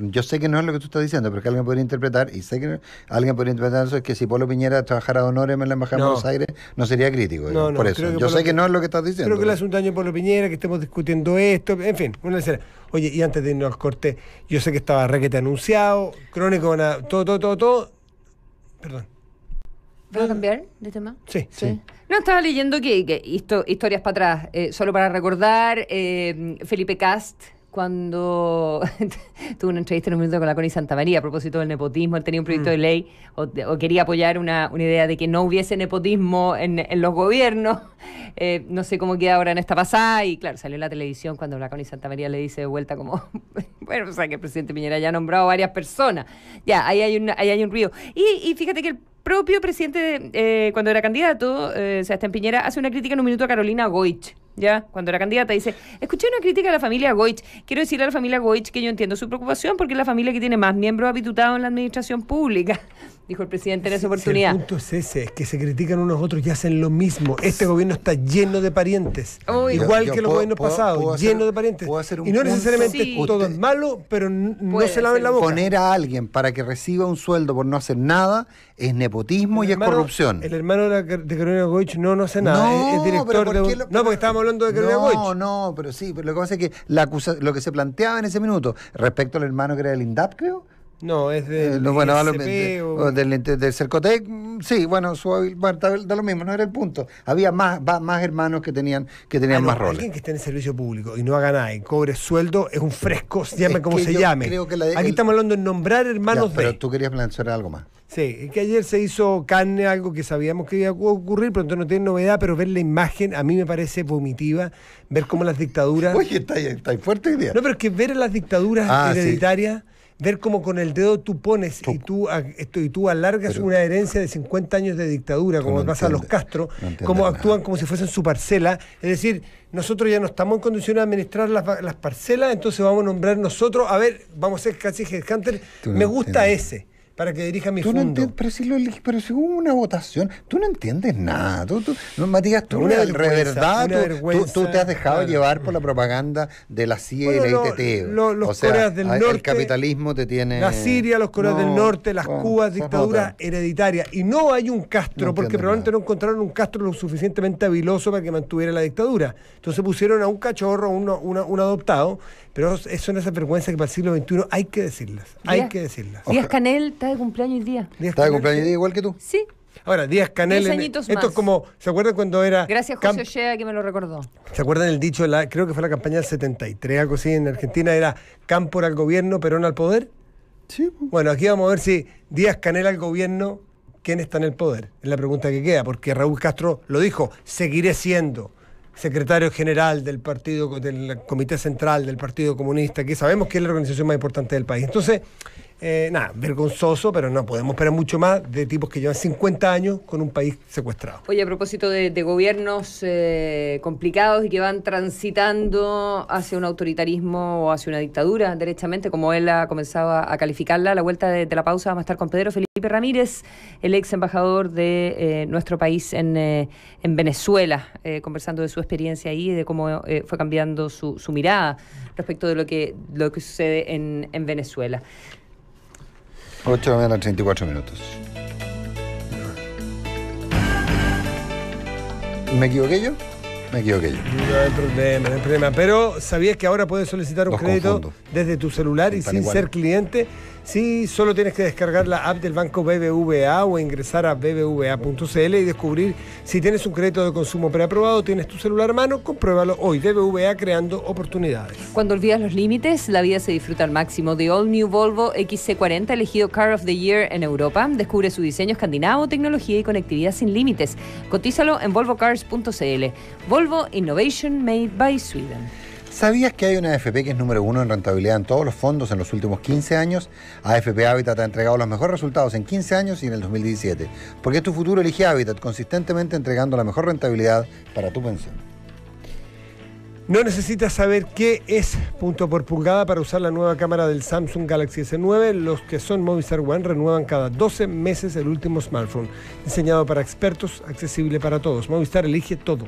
Speaker 2: yo sé que no es lo que tú estás diciendo, pero que alguien podría interpretar, y sé que alguien podría interpretar eso, es que si Polo Piñera trabajara de honor en la Embajada de Buenos Aires, no sería crítico. Por eso. Yo sé que no es lo que estás diciendo.
Speaker 3: Creo que le hace un daño a Polo Piñera, que estemos discutiendo esto, en fin, una escena. Oye, y antes de irnos al corte, yo sé que estaba requete anunciado, crónico, todo. Perdón.
Speaker 4: ¿Puedo cambiar de tema?
Speaker 3: Sí.
Speaker 4: No, estaba leyendo que historias para atrás, solo para recordar, Felipe Cast, cuando tuvo una entrevista en un minuto con la Connie Santamaría a propósito del nepotismo. Él tenía un proyecto de ley o quería apoyar una idea de que no hubiese nepotismo en los gobiernos. No sé cómo queda ahora en esta pasada, y claro, salió en la televisión cuando la Connie Santamaría le dice de vuelta como bueno, o sea, que el presidente Piñera ya ha nombrado varias personas. Ya, ahí hay un ruido. Y fíjate que el propio presidente, cuando era candidato, Sebastián Piñera, hace una crítica en un minuto a Carolina Goich. Ya, cuando era candidata, dice: escuché una crítica a la familia Goich. Quiero decirle a la familia Goich que yo entiendo su preocupación porque es la familia que tiene más miembros habitutados en la administración pública, dijo el presidente en esa oportunidad.
Speaker 3: El punto es ese, es que se critican unos a otros y hacen lo mismo. Este gobierno está lleno de parientes, igual que los gobiernos pasados, lleno de parientes. Y no necesariamente todo es malo, pero no se laven la boca.
Speaker 2: Poner a alguien para que reciba un sueldo por no hacer nada es nepotismo y es corrupción.
Speaker 3: El hermano de Carolina Goich no hace nada, es director de... No, porque estábamos hablando de Carolina Goich.
Speaker 2: No, pero sí, pero lo que pasa es que lo que se planteaba en ese minuto respecto al hermano que era del INDAP, creo.
Speaker 3: No, es del
Speaker 2: del Cercotec. Sí, bueno, da lo mismo, no era el punto. Había más hermanos que tenían más roles.
Speaker 3: Alguien que esté en el servicio público y no haga nada y cobre sueldo es un fresco, se llame como se llame. Aquí estamos hablando de nombrar hermanos
Speaker 2: pero tú querías plantear algo más.
Speaker 3: Sí, que ayer se hizo carne, algo que sabíamos que iba a ocurrir, pero entonces no tiene novedad, pero ver la imagen a mí me parece vomitiva, ver cómo las dictaduras...
Speaker 2: Oye, está fuerte hoy día.
Speaker 3: No, pero es que ver las dictaduras hereditarias... Sí. Ver cómo con el dedo tú pones y tú alargas una herencia de 50 años de dictadura, como pasa a los Castro, cómo actúan como si fuesen su parcela. Es decir, nosotros ya no estamos en condiciones de administrar las parcelas, entonces vamos a nombrar nosotros, a ver, vamos a ser casi headhunter, me gusta ese, para que dirija mi fondo.
Speaker 2: No pero si hubo una votación, tú no entiendes nada. Matías, tú te has dejado llevar por la propaganda de la CIA y la ITT.
Speaker 3: Los Coreas del Norte,
Speaker 2: el capitalismo te tiene...
Speaker 3: La Siria, los Coreas del Norte, las Cubas, dictaduras hereditarias. Y no hay un Castro, porque probablemente no encontraron un Castro lo suficientemente habiloso para que mantuviera la dictadura. Entonces pusieron a un cachorro, un adoptado, pero son esas vergüenzas que para el siglo XXI hay que decirlas.
Speaker 4: Díaz-Canel está de cumpleaños hoy día.
Speaker 2: ¿Está de cumpleaños hoy día igual que tú?
Speaker 4: Sí.
Speaker 3: Ahora, Díaz-Canel...
Speaker 4: 10 añitos
Speaker 3: esto
Speaker 4: más.
Speaker 3: es como... ¿Se acuerdan cuando era...
Speaker 4: Gracias, José Ochea, que me lo recordó.
Speaker 3: ¿Se acuerdan el dicho? Creo que fue la campaña del 73, algo así, en Argentina era Cámpora al gobierno, Perón al poder.
Speaker 2: Sí.
Speaker 3: Bueno, aquí vamos a ver si Díaz-Canel al gobierno, ¿quién está en el poder? Es la pregunta que queda, porque Raúl Castro lo dijo, seguiré siendo secretario general del Comité Central del Partido Comunista, que sabemos que es la organización más importante del país. Entonces, vergonzoso, pero no podemos esperar mucho más de tipos que llevan 50 años con un país secuestrado.
Speaker 4: Oye, a propósito de gobiernos complicados y que van transitando hacia un autoritarismo o hacia una dictadura, derechamente, como él ha comenzado a calificarla, a la vuelta de la pausa vamos a estar con Pedro Felipe Ramírez, el ex embajador de nuestro país en Venezuela, conversando de su experiencia ahí y de cómo fue cambiando su mirada respecto de lo que sucede en Venezuela.
Speaker 2: 8 de la mañana, 34 minutos. ¿Me equivoqué yo? Me equivoqué yo.
Speaker 3: No hay problema. Pero ¿sabías que ahora puedes solicitar un crédito desde tu celular y sin ser cliente? Sí, solo tienes que descargar la app del banco BBVA o ingresar a bbva.cl y descubrir si tienes un crédito de consumo preaprobado, tienes tu celular a mano, compruébalo hoy. BBVA, creando oportunidades.
Speaker 4: Cuando olvidas los límites, la vida se disfruta al máximo. The All New Volvo XC40, elegido Car of the Year en Europa. Descubre su diseño escandinavo, tecnología y conectividad sin límites. Cotízalo en volvocars.cl. Volvo Innovation Made by Sweden.
Speaker 2: ¿Sabías que hay una AFP que es número 1 en rentabilidad en todos los fondos en los últimos 15 años? AFP Habitat ha entregado los mejores resultados en 15 años y en el 2017. Porque es tu futuro, elige Habitat, consistentemente entregando la mejor rentabilidad para tu pensión.
Speaker 3: No necesitas saber qué es punto por pulgada para usar la nueva cámara del Samsung Galaxy S9. Los que son Movistar One renuevan cada 12 meses el último smartphone. Diseñado para expertos, accesible para todos. Movistar elige todo.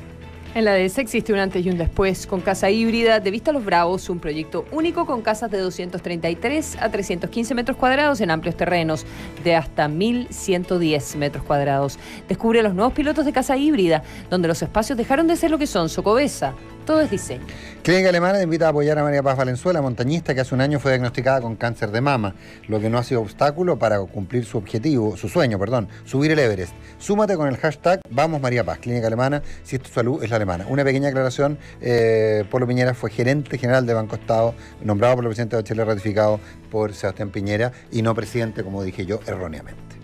Speaker 4: En la DS existe un antes y un después. Con Casa Híbrida de Vista a los Bravos, un proyecto único con casas de 233 a 315 metros cuadrados en amplios terrenos de hasta 1.110 metros cuadrados. Descubre los nuevos pilotos de Casa Híbrida, donde los espacios dejaron de ser lo que son. Socobesa, todo es diseño.
Speaker 2: Clínica Alemana invita a apoyar a María Paz Valenzuela, montañista que hace un año fue diagnosticada con cáncer de mama, lo que no ha sido obstáculo para cumplir su sueño, subir el Everest. Súmate con el hashtag Vamos María Paz, Clínica Alemana, si tu salud es la alemana. Una pequeña aclaración, Polo Piñera fue gerente general de Banco Estado, nombrado por el presidente Bachelet, ratificado por Sebastián Piñera, y no presidente, como dije yo, erróneamente.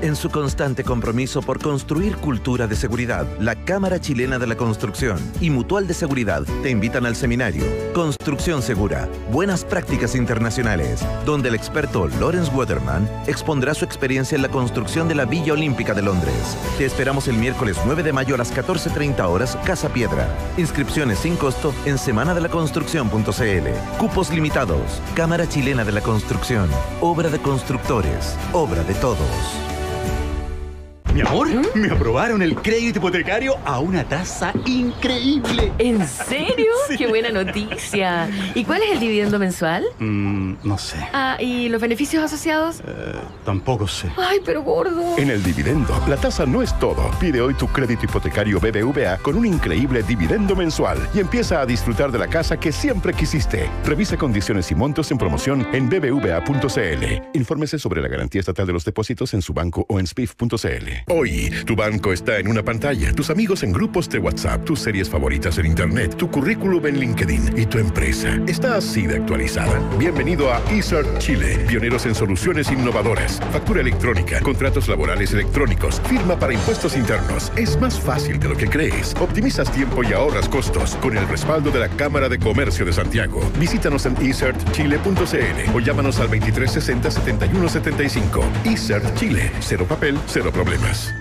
Speaker 5: En su constante compromiso por construir cultura de seguridad, la Cámara Chilena de la Construcción y Mutual de Seguridad te invitan al seminario Construcción Segura, Buenas Prácticas Internacionales, donde el experto Lawrence Waterman expondrá su experiencia en la construcción de la Villa Olímpica de Londres. Te esperamos el miércoles 9 de mayo a las 14:30 horas, Casa Piedra. Inscripciones sin costo en semanadelaconstrucción.cl. Cupos limitados. Cámara Chilena de la Construcción. Obra de constructores. Obra de todos.
Speaker 6: Mi amor, me aprobaron el crédito hipotecario a una tasa increíble.
Speaker 7: ¿En serio? Sí. ¡Qué buena noticia! ¿Y cuál es el dividendo mensual?
Speaker 6: No sé.
Speaker 7: Ah, ¿y los beneficios asociados?
Speaker 6: Tampoco sé.
Speaker 7: ¡Ay, pero gordo!
Speaker 8: En el dividendo, la tasa no es todo. Pide hoy tu crédito hipotecario BBVA con un increíble dividendo mensual y empieza a disfrutar de la casa que siempre quisiste. Revisa condiciones y montos en promoción en bbva.cl. Infórmese sobre la garantía estatal de los depósitos en su banco o en spif.cl. Chile. Hoy, tu banco está en una pantalla, tus amigos en grupos de WhatsApp, tus series favoritas en Internet, tu currículum en LinkedIn y tu empresa está así de actualizada. Bienvenido a eCert Chile, pioneros en soluciones innovadoras, factura electrónica, contratos laborales electrónicos, firma para impuestos internos. Es más fácil de lo que crees. Optimizas tiempo y ahorras costos con el respaldo de la Cámara de Comercio de Santiago. Visítanos en ecertchile.cl o llámanos al 2360-7175. eCert Chile. Cero papel, cero problemas.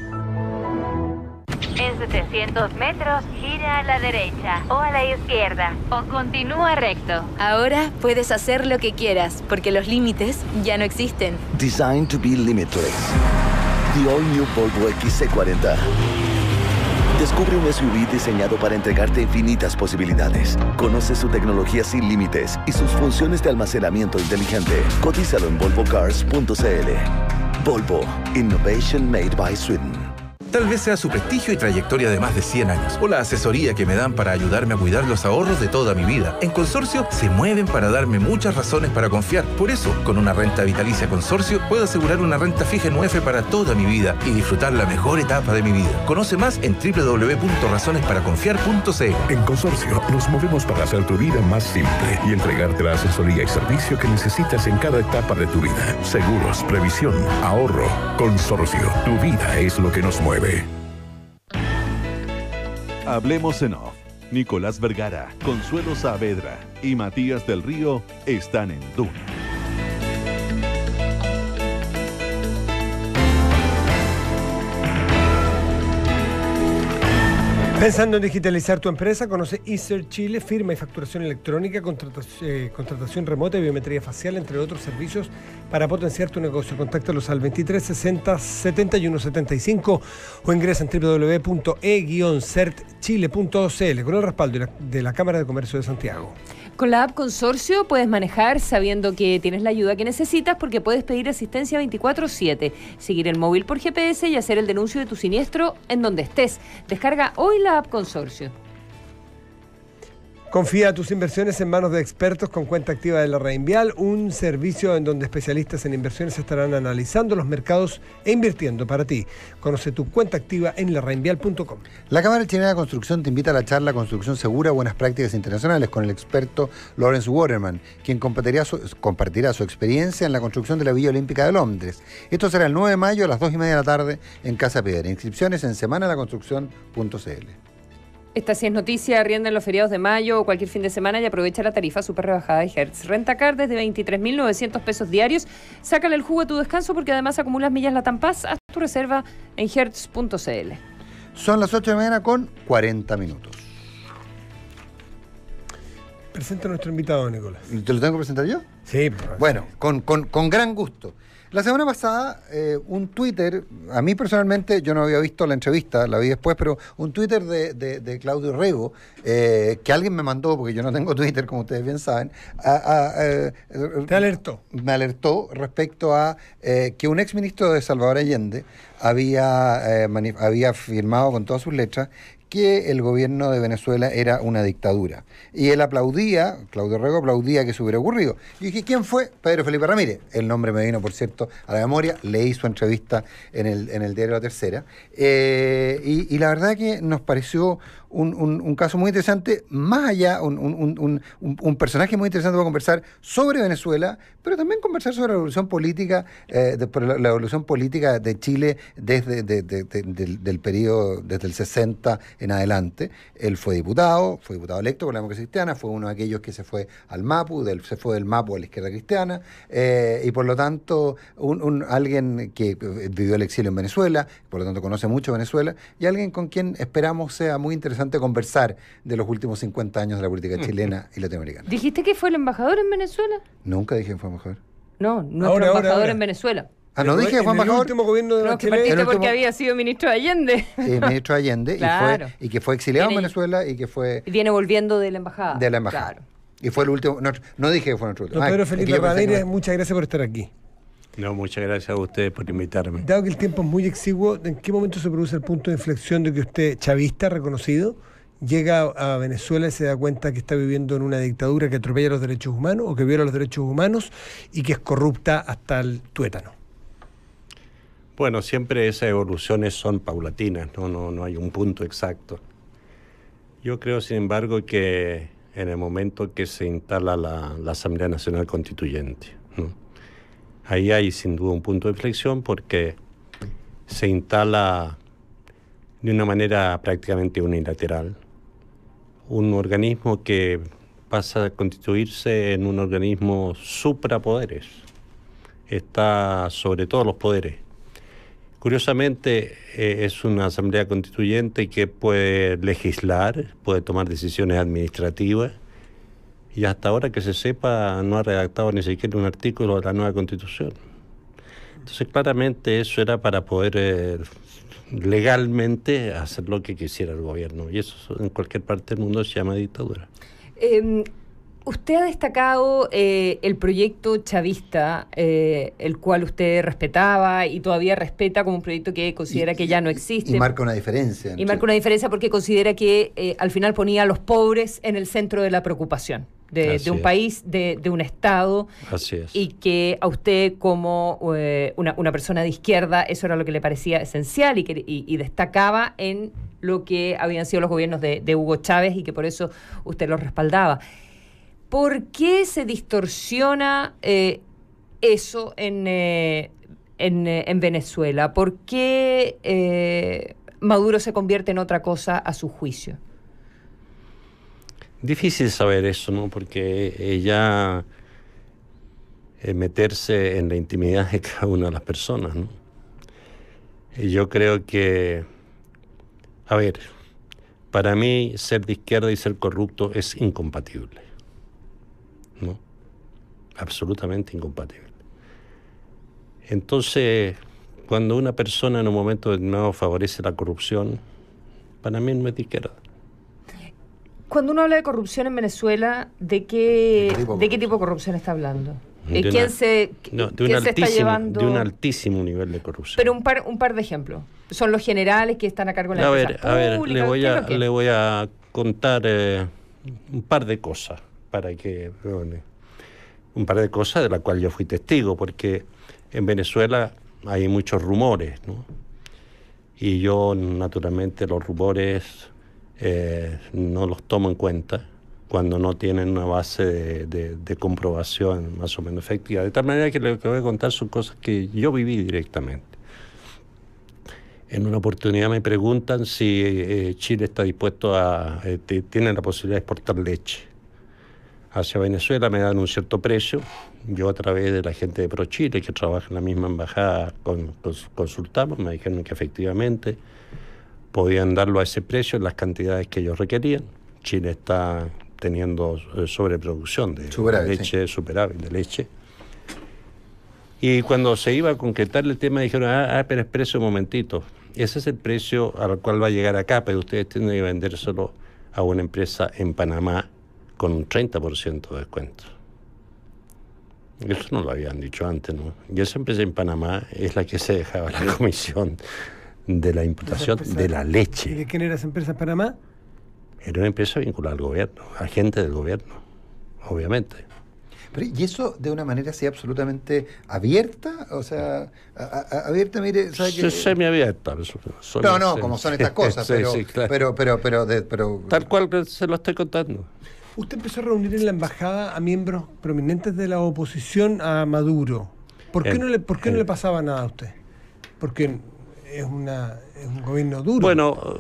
Speaker 9: En 700 metros, gira a la derecha o a la izquierda o continúa recto.
Speaker 7: Ahora puedes hacer lo que quieras porque los límites ya no existen.
Speaker 10: Designed to be limitless. The all-new Volvo XC40. Descubre un SUV diseñado para entregarte infinitas posibilidades. Conoce su tecnología sin límites y sus funciones de almacenamiento inteligente. Cotízalo en volvocars.cl. Volvo, Innovation Made by Sweden.
Speaker 11: Tal vez sea su prestigio y trayectoria de más de 100 años, o la asesoría que me dan para ayudarme a cuidar los ahorros de toda mi vida. En Consorcio se mueven para darme muchas razones para confiar. Por eso, con una renta vitalicia Consorcio, puedo asegurar una renta fija en UEF para toda mi vida y disfrutar la mejor etapa de mi vida. Conoce más en www.razonesParaConfiar.cl.
Speaker 8: En Consorcio, nos movemos para hacer tu vida más simple y entregarte la asesoría y servicio que necesitas en cada etapa de tu vida. Seguros, previsión, ahorro. Consorcio, tu vida es lo que nos mueve.
Speaker 1: Hablemos en Off. Nicolás Vergara, Consuelo Saavedra y Matías del Río están en Duna.
Speaker 3: Pensando en digitalizar tu empresa, conoce eCert Chile, firma y facturación electrónica, contratación remota y biometría facial, entre otros servicios para potenciar tu negocio. Contáctalos al 2360 7175 o ingresa en www.e-certchile.cl con el respaldo de la Cámara de Comercio de Santiago.
Speaker 4: Con la app Consorcio puedes manejar sabiendo que tienes la ayuda que necesitas porque puedes pedir asistencia 24/7, seguir el móvil por GPS y hacer el denuncio de tu siniestro en donde estés. Descarga hoy la app Consorcio.
Speaker 3: Confía tus inversiones en manos de expertos con cuenta activa de la Reinvial, un servicio en donde especialistas en inversiones estarán analizando los mercados e invirtiendo para ti. Conoce tu cuenta activa en lareinvial.com.
Speaker 2: La Cámara Chilena de Construcción te invita a la charla Construcción Segura, Buenas Prácticas Internacionales con el experto Lawrence Waterman, quien compartirá su experiencia en la construcción de la Villa Olímpica de Londres. Esto será el 9 de mayo a las 2:30 de la tarde en Casa Piedra. Inscripciones en semanalaconstrucción.cl.
Speaker 4: Esta sí es noticia, arrienda en los feriados de mayo o cualquier fin de semana y aprovecha la tarifa súper rebajada de Hertz. Rentacar desde 23.900 pesos diarios. Sácale el jugo a tu descanso porque además acumulas millas Latam Paz. Haz tu reserva en hertz.cl.
Speaker 2: Son las 8 de la mañana con 40 minutos.
Speaker 3: Presenta a nuestro invitado, Nicolás.
Speaker 2: ¿Te lo tengo que presentar yo?
Speaker 3: Sí.
Speaker 2: Bueno, con gran gusto. La semana pasada, un Twitter, a mí personalmente, yo no había visto la entrevista, la vi después, pero un Twitter de Claudio Rego, que alguien me mandó, porque yo no tengo Twitter, como ustedes bien saben,
Speaker 3: te alertó.
Speaker 2: Me alertó respecto a que un exministro de Salvador Allende había firmado con todas sus letras que el gobierno de Venezuela era una dictadura. Y él aplaudía, Claudio Rego aplaudía que eso hubiera ocurrido. Y dije, ¿quién fue? Pedro Felipe Ramírez. El nombre me vino, por cierto, a la memoria. Leí su entrevista en el diario La Tercera. Y la verdad que nos pareció un caso muy interesante, más allá, un personaje muy interesante para conversar sobre Venezuela, pero también conversar sobre la evolución política, la evolución política de Chile desde del periodo, desde el 60 en adelante. Él fue diputado electo por la democracia cristiana, fue uno de aquellos que se fue al MAPU, se fue del MAPU a la izquierda cristiana, y por lo tanto alguien que vivió el exilio en Venezuela, por lo tanto conoce mucho Venezuela, y alguien con quien esperamos sea muy interesante conversar de los últimos 50 años de la política chilena y latinoamericana.
Speaker 4: ¿Dijiste que fue el embajador en Venezuela?
Speaker 2: Nunca dije que fue embajador.
Speaker 4: No, nuestro embajador en Venezuela.
Speaker 2: Ah, no dije que fue embajador.
Speaker 3: El último gobierno de
Speaker 4: que partiste porque había sido ministro de Allende.
Speaker 2: Ministro de Allende, claro. y que fue exiliado en Venezuela y que fue...
Speaker 4: Viene volviendo de la embajada.
Speaker 2: De la embajada. Claro. Y fue el último... No dije que fue nuestro último.
Speaker 3: Pedro Felipe Ramírez, muchas gracias por estar aquí.
Speaker 12: No, muchas gracias a ustedes por invitarme.
Speaker 3: Dado que el tiempo es muy exiguo, ¿en qué momento se produce el punto de inflexión de que usted, chavista reconocido, llega a Venezuela y se da cuenta que está viviendo en una dictadura que atropella los derechos humanos o que viola los derechos humanos y que es corrupta hasta el tuétano?
Speaker 12: Bueno, siempre esas evoluciones son paulatinas, no hay un punto exacto. Yo creo, sin embargo, que en el momento que se instala la Asamblea Nacional Constituyente, ¿no? Ahí hay sin duda un punto de inflexión porque se instala de una manera prácticamente unilateral un organismo que pasa a constituirse en un organismo suprapoderes. Está sobre todos los poderes. Curiosamente, es una asamblea constituyente que puede legislar, puede tomar decisiones administrativas, y hasta ahora que se sepa no ha redactado ni siquiera un artículo de la nueva Constitución. Entonces, claramente eso era para poder legalmente hacer lo que quisiera el gobierno, y eso en cualquier parte del mundo se llama dictadura.
Speaker 4: Usted ha destacado el proyecto chavista, el cual usted respetaba y todavía respeta como un proyecto que considera que ya no existe.
Speaker 2: Y marca una diferencia.
Speaker 4: Y marca una diferencia porque considera que al final ponía a los pobres en el centro de la preocupación de un país, de un Estado.
Speaker 12: Así es.
Speaker 4: Y que a usted como una persona de izquierda eso era lo que le parecía esencial y destacaba en lo que habían sido los gobiernos de Hugo Chávez y que por eso usted los respaldaba. ¿Por qué se distorsiona eso en Venezuela? ¿Por qué Maduro se convierte en otra cosa a su juicio?
Speaker 12: Difícil saber eso, ¿no? Porque ya meterse en la intimidad de cada una de las personas, ¿no? Y yo creo que, a ver, para mí ser de izquierda y ser corrupto es incompatible. ¿No? Absolutamente incompatible. Entonces, cuando una persona en un momento determinado favorece la corrupción, para mí no es de izquierda.
Speaker 4: Cuando uno habla de corrupción en Venezuela, ¿de qué tipo de corrupción está hablando? ¿Quién se está llevando?
Speaker 12: De un altísimo nivel de corrupción.
Speaker 4: Pero un par de ejemplos. ¿Son los generales que están a cargo de la empresa pública?
Speaker 12: Le voy a contar un par de cosas. Un par de cosas de las cuales yo fui testigo, porque en Venezuela hay muchos rumores, ¿no? Y yo, naturalmente, los rumores no los tomo en cuenta cuando no tienen una base de comprobación más o menos efectiva. De tal manera que lo que voy a contar son cosas que yo viví directamente. En una oportunidad me preguntan si Chile está dispuesto tiene la posibilidad de exportar leche hacia Venezuela. Me dan un cierto precio. Yo, a través de la gente de ProChile, que trabaja en la misma embajada, consultamos, me dijeron que efectivamente podían darlo a ese precio en las cantidades que ellos requerían. Chile está teniendo sobreproducción de leche, superávit de leche. Y cuando se iba a concretar el tema, dijeron, pero espere un momentito. Ese es el precio al cual va a llegar acá, pero ustedes tienen que vendérselo a una empresa en Panamá con un 30% de descuento. Eso no lo habían dicho antes, ¿no? Y esa empresa en Panamá es la que se dejaba la comisión de la importación de la leche.
Speaker 3: ¿Y de quién era esa empresa en Panamá?
Speaker 12: Era una empresa vinculada al gobierno, agente del gobierno, obviamente.
Speaker 2: Pero, ¿y eso de una manera así absolutamente abierta? O sea, abierta, mire...
Speaker 12: Semiabierta.
Speaker 2: No, como son estas cosas,
Speaker 12: sí, claro.
Speaker 2: pero...
Speaker 12: Tal cual se lo estoy contando.
Speaker 3: Usted empezó a reunir en la embajada a miembros prominentes de la oposición a Maduro. ¿Por qué no le pasaba nada a usted? Porque es un gobierno duro.
Speaker 12: Bueno,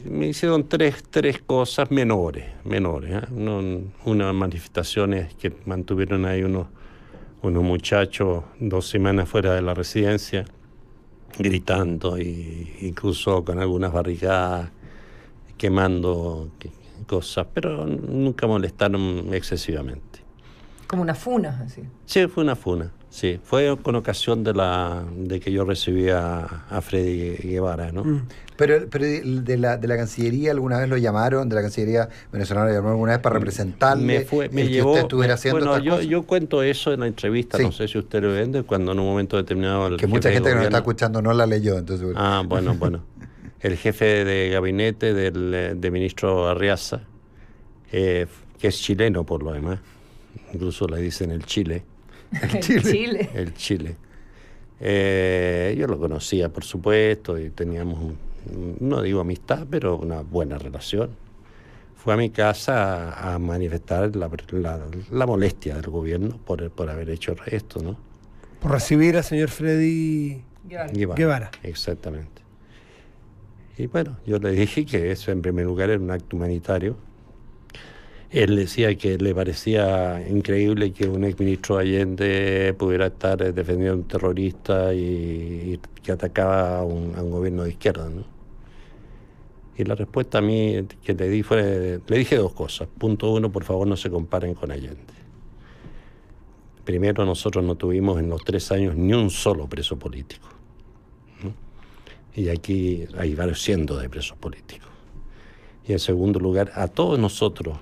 Speaker 12: me hicieron tres cosas menores, unas manifestaciones que mantuvieron ahí unos muchachos 2 semanas fuera de la residencia, gritando, y incluso con algunas barricadas, quemando cosas, pero nunca molestaron excesivamente.
Speaker 4: Como una funa, así.
Speaker 12: Sí, fue una funa. Sí, fue con ocasión de que yo recibía a Freddy Guevara, ¿no?
Speaker 2: Pero de la Cancillería alguna vez lo llamaron, de la Cancillería venezolana lo llamaron alguna vez para representarle
Speaker 12: me llevó,
Speaker 2: que usted estuviera haciendo
Speaker 12: bueno,
Speaker 2: estas cosas.
Speaker 12: Yo cuento eso en la entrevista, sí. No sé si usted lo vende, cuando en un momento determinado...
Speaker 2: Que mucha gente que nos está escuchando no la leyó, entonces...
Speaker 12: Bueno. El jefe de gabinete del ministro Arriaza, que es chileno por lo demás, incluso le dicen el Chile.
Speaker 4: El Chile.
Speaker 12: El Chile. Yo lo conocía, por supuesto, y teníamos, no digo amistad, pero una buena relación. Fue a mi casa a manifestar la molestia del gobierno por haber hecho esto, ¿no?
Speaker 3: Por recibir al señor Freddy Guevara.
Speaker 12: Exactamente. Y bueno, yo le dije que eso en primer lugar era un acto humanitario. Él decía que le parecía increíble que un exministro Allende pudiera estar defendiendo a un terrorista y que atacaba a un gobierno de izquierda, ¿no? Y la respuesta a mí que le di le dije dos cosas. Punto uno, por favor no se comparen con Allende. Primero, nosotros no tuvimos en los 3 años ni un solo preso político, ¿no? Y aquí hay varios cientos de presos políticos. Y en segundo lugar, a todos nosotros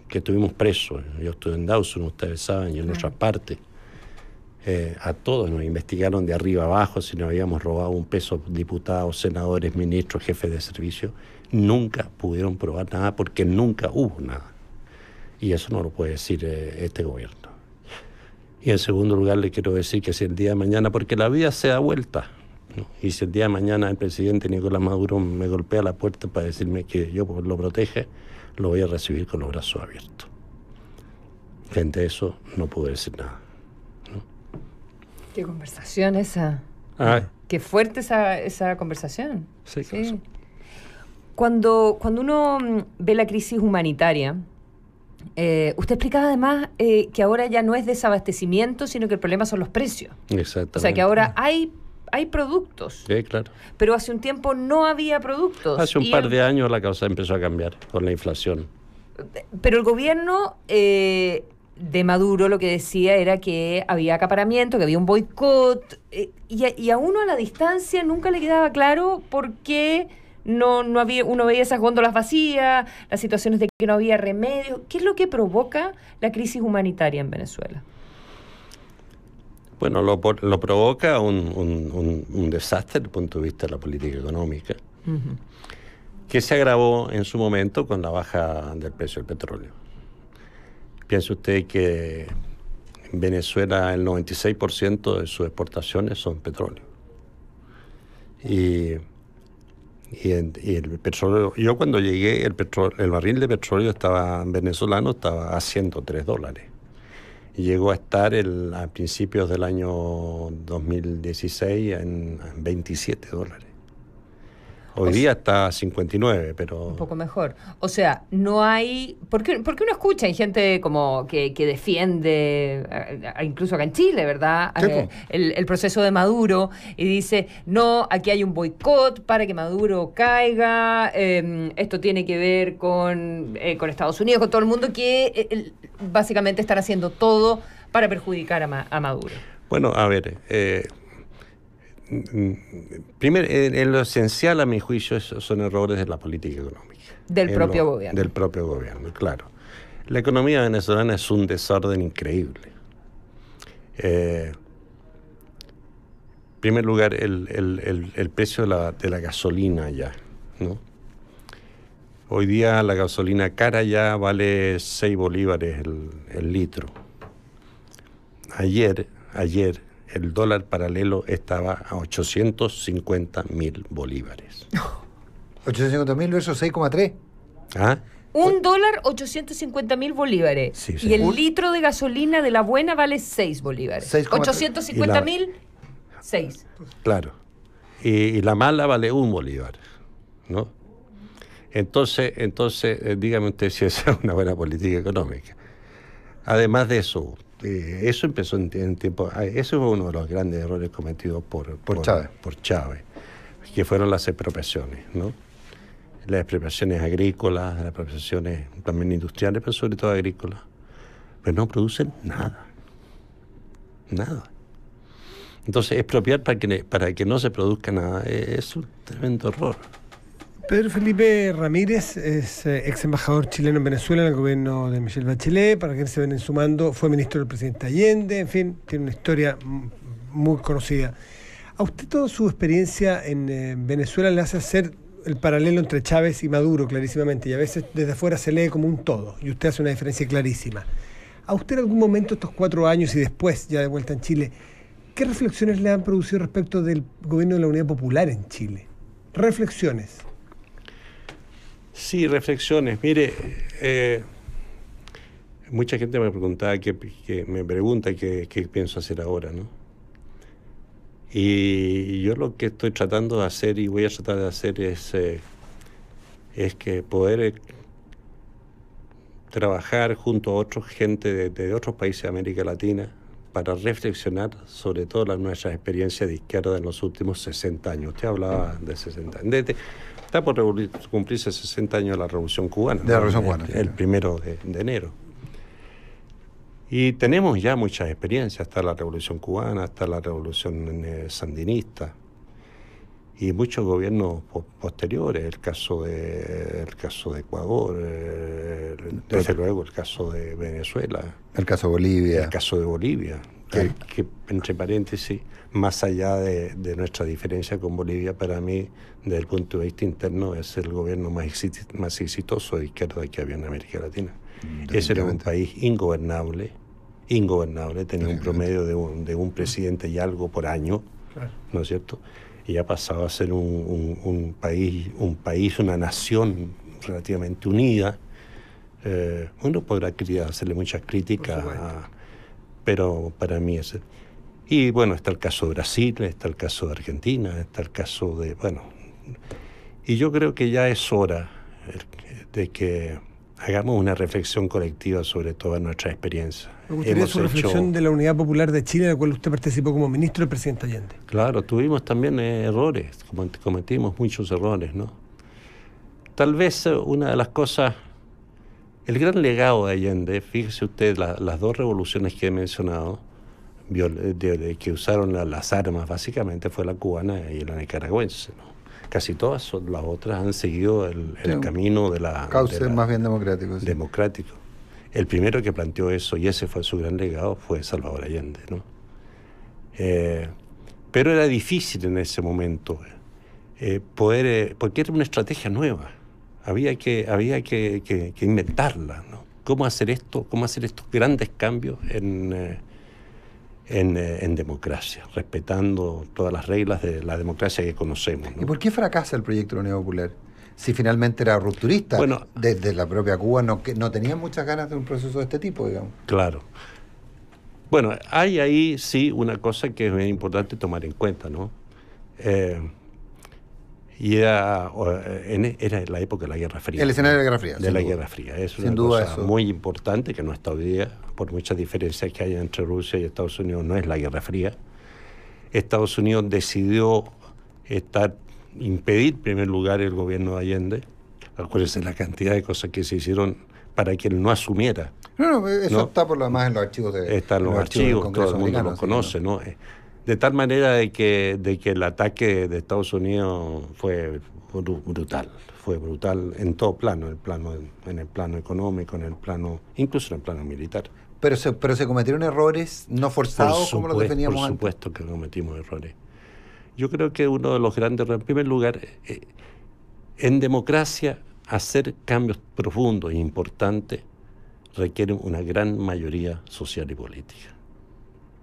Speaker 12: que estuvimos presos, yo estuve en Dawson, ustedes saben, y en otras partes, a todos nos investigaron de arriba abajo si nos habíamos robado un peso, diputados, senadores, ministros, jefes de servicio. Nunca pudieron probar nada porque nunca hubo nada. Y eso no lo puede decir este gobierno. Y en segundo lugar le quiero decir que si el día de mañana, porque la vida se da vuelta, ¿no? Y si el día de mañana el presidente Nicolás Maduro me golpea la puerta para decirme que yo lo protege, lo voy a recibir con los brazos abiertos. Frente a eso no puedo decir nada, ¿no?
Speaker 4: Qué conversación esa. Qué fuerte esa conversación.
Speaker 12: Sí.
Speaker 4: Cuando uno ve la crisis humanitaria, usted explicaba además que ahora ya no es desabastecimiento, sino que el problema son los precios.
Speaker 12: Exactamente.
Speaker 4: O sea que ahora hay productos.
Speaker 12: Sí, claro.
Speaker 4: Pero hace un tiempo no había productos.
Speaker 12: Hace un par de años la cosa empezó a cambiar con la inflación.
Speaker 4: Pero el gobierno de Maduro lo que decía era que había acaparamiento, que había un boicot, y a uno a la distancia nunca le quedaba claro por qué no había, uno veía esas góndolas vacías, las situaciones de que no había remedio. ¿Qué es lo que provoca la crisis humanitaria en Venezuela?
Speaker 12: Bueno, lo provoca un desastre desde el punto de vista de la política económica, que se agravó en su momento con la baja del precio del petróleo. Piense usted que en Venezuela el 96% de sus exportaciones son petróleo. Y el petróleo, yo cuando llegué, el barril de petróleo venezolano estaba a $103. Y llegó a estar a principios del año 2016 en $27. Hoy día está a 59, pero...
Speaker 4: Un poco mejor. O sea, no hay... Porque uno escucha, hay gente como que defiende, incluso acá en Chile, ¿verdad? El proceso de Maduro, y dice, no, aquí hay un boicot para que Maduro caiga, esto tiene que ver con Estados Unidos, con todo el mundo, que básicamente están haciendo todo para perjudicar a Maduro.
Speaker 12: Bueno, a ver... primero, en lo esencial, a mi juicio, son errores de la política económica.
Speaker 4: Del propio gobierno.
Speaker 12: Del propio gobierno, claro. La economía venezolana es un desorden increíble. En primer lugar, el precio de la gasolina ya, ¿no? Hoy día la gasolina cara ya vale 6 bolívares el litro. Ayer el dólar paralelo estaba a 850.000 bolívares.
Speaker 2: 850.000 versus 6,3.
Speaker 12: ¿Ah?
Speaker 4: $1, 850.000 bolívares.
Speaker 12: Sí, sí.
Speaker 4: Y el litro de gasolina de la buena vale 6 bolívares. 850.000, 6.
Speaker 12: Claro. Y la mala vale 1 bolívar, ¿no? Entonces, dígame usted si esa es una buena política económica. Además de eso, eso empezó en tiempo... Eso fue uno de los grandes errores cometidos por Chávez, que fueron las expropiaciones, ¿no? Las expropiaciones agrícolas, las expropiaciones también industriales, pero sobre todo agrícolas. Pero no producen nada. Nada. Entonces, expropiar para que no se produzca nada es un tremendo error.
Speaker 3: Pedro Felipe Ramírez es ex embajador chileno en Venezuela en el gobierno de Michelle Bachelet, para quienes se ven sumando, fue ministro del presidente Allende, en fin, tiene una historia muy conocida. ¿A usted toda su experiencia en Venezuela le hace hacer el paralelo entre Chávez y Maduro clarísimamente, y a veces desde afuera se lee como un todo, y usted hace una diferencia clarísima? ¿A usted en algún momento, estos 4 años y después, ya de vuelta en Chile, ¿qué reflexiones le han producido respecto del gobierno de la Unidad Popular en Chile? Reflexiones.
Speaker 12: Sí, reflexiones. Mire, mucha gente me preguntaba qué pienso hacer ahora, ¿no? Y yo lo que estoy tratando de hacer y voy a tratar de hacer es que poder trabajar junto a otra gente de otros países de América Latina para reflexionar sobre todas nuestras experiencias de izquierda en los últimos 60 años. Usted hablaba de 60 años. Está por cumplirse 60 años de la Revolución Cubana.
Speaker 2: De la Revolución Cubana.
Speaker 12: El 1 de enero. Y tenemos ya muchas experiencias. Está la Revolución Cubana, está la Revolución sandinista y muchos gobiernos posteriores. El caso de Ecuador, desde luego el caso de Venezuela.
Speaker 2: El caso de Bolivia.
Speaker 12: El caso de Bolivia. Que entre paréntesis, más allá de nuestra diferencia con Bolivia, para mí, desde el punto de vista interno, es el gobierno más exitoso de izquierda que había en América Latina. Ese era un país ingobernable, tenía un promedio de un presidente y algo por año, ¿no es cierto? Y ha pasado a ser un país, una nación relativamente unida. Uno podrá hacerle muchas críticas, pero para mí es... Y bueno, está el caso de Brasil, está el caso de Argentina, está el caso de... Bueno, y yo creo que ya es hora de que hagamos una reflexión colectiva sobre toda nuestra experiencia.
Speaker 3: Me gustaría su reflexión de la Unidad Popular de Chile, en la cual usted participó como ministro del presidente Allende.
Speaker 12: Claro, tuvimos también errores, cometimos muchos errores, ¿no? Tal vez una de las cosas, el gran legado de Allende, fíjese usted, las dos revoluciones que he mencionado, que usaron las armas, básicamente fue la cubana y la nicaragüense, ¿no? Casi todas las otras han seguido el camino de la...
Speaker 2: Cauce más bien democrático. Sí.
Speaker 12: Democrático. El primero que planteó eso, y ese fue su gran legado, fue Salvador Allende, ¿no? Pero era difícil en ese momento porque era una estrategia nueva. Había que inventarla, ¿no? ¿Cómo hacer estos grandes cambios en democracia, respetando todas las reglas de la democracia que conocemos, ¿no?
Speaker 2: ¿Y por qué fracasa el proyecto de la Unidad Popular? Si finalmente era rupturista, bueno, desde la propia Cuba no tenía muchas ganas de un proceso de este tipo, digamos.
Speaker 12: Claro. Bueno, hay ahí sí una cosa que es importante tomar en cuenta, ¿no? Y era la época de la Guerra Fría.
Speaker 2: El escenario de la Guerra Fría.
Speaker 12: De la Guerra Fría. Es una cosa muy importante que no está hoy día, por muchas diferencias que hay entre Rusia y Estados Unidos, no es la Guerra Fría. Estados Unidos decidió impedir en primer lugar el gobierno de Allende. Acuérdense la cantidad de cosas que se hicieron para que él no asumiera.
Speaker 2: No, eso está por lo demás en los archivos
Speaker 12: Están los archivos, todo el mundo los conoce, ¿no? De tal manera de que el ataque de Estados Unidos fue brutal en todo plano, en el plano económico, incluso en el plano militar.
Speaker 2: Pero se cometieron errores no forzados, como los definíamos antes.
Speaker 12: Por supuesto que cometimos errores. Yo creo que uno de los grandes errores, en primer lugar, en democracia, hacer cambios profundos e importantes requiere una gran mayoría social y política.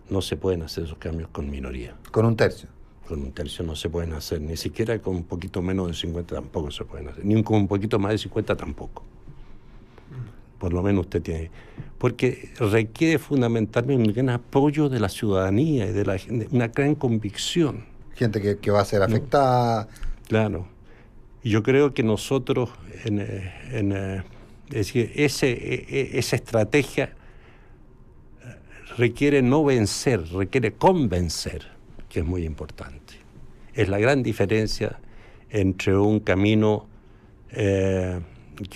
Speaker 12: No se pueden hacer esos cambios con minoría.
Speaker 2: ¿Con un tercio?
Speaker 12: Con un tercio no se pueden hacer, ni siquiera con un poquito menos de 50 tampoco se pueden hacer, ni con un poquito más de 50 tampoco. Por lo menos usted tiene... Porque requiere fundamentalmente un gran apoyo de la ciudadanía y de una gran convicción.
Speaker 2: Gente que va a ser afectada.
Speaker 12: Claro. Y yo creo que nosotros, es decir, esa estrategia requiere no vencer, requiere convencer, que es muy importante. Es la gran diferencia entre un camino que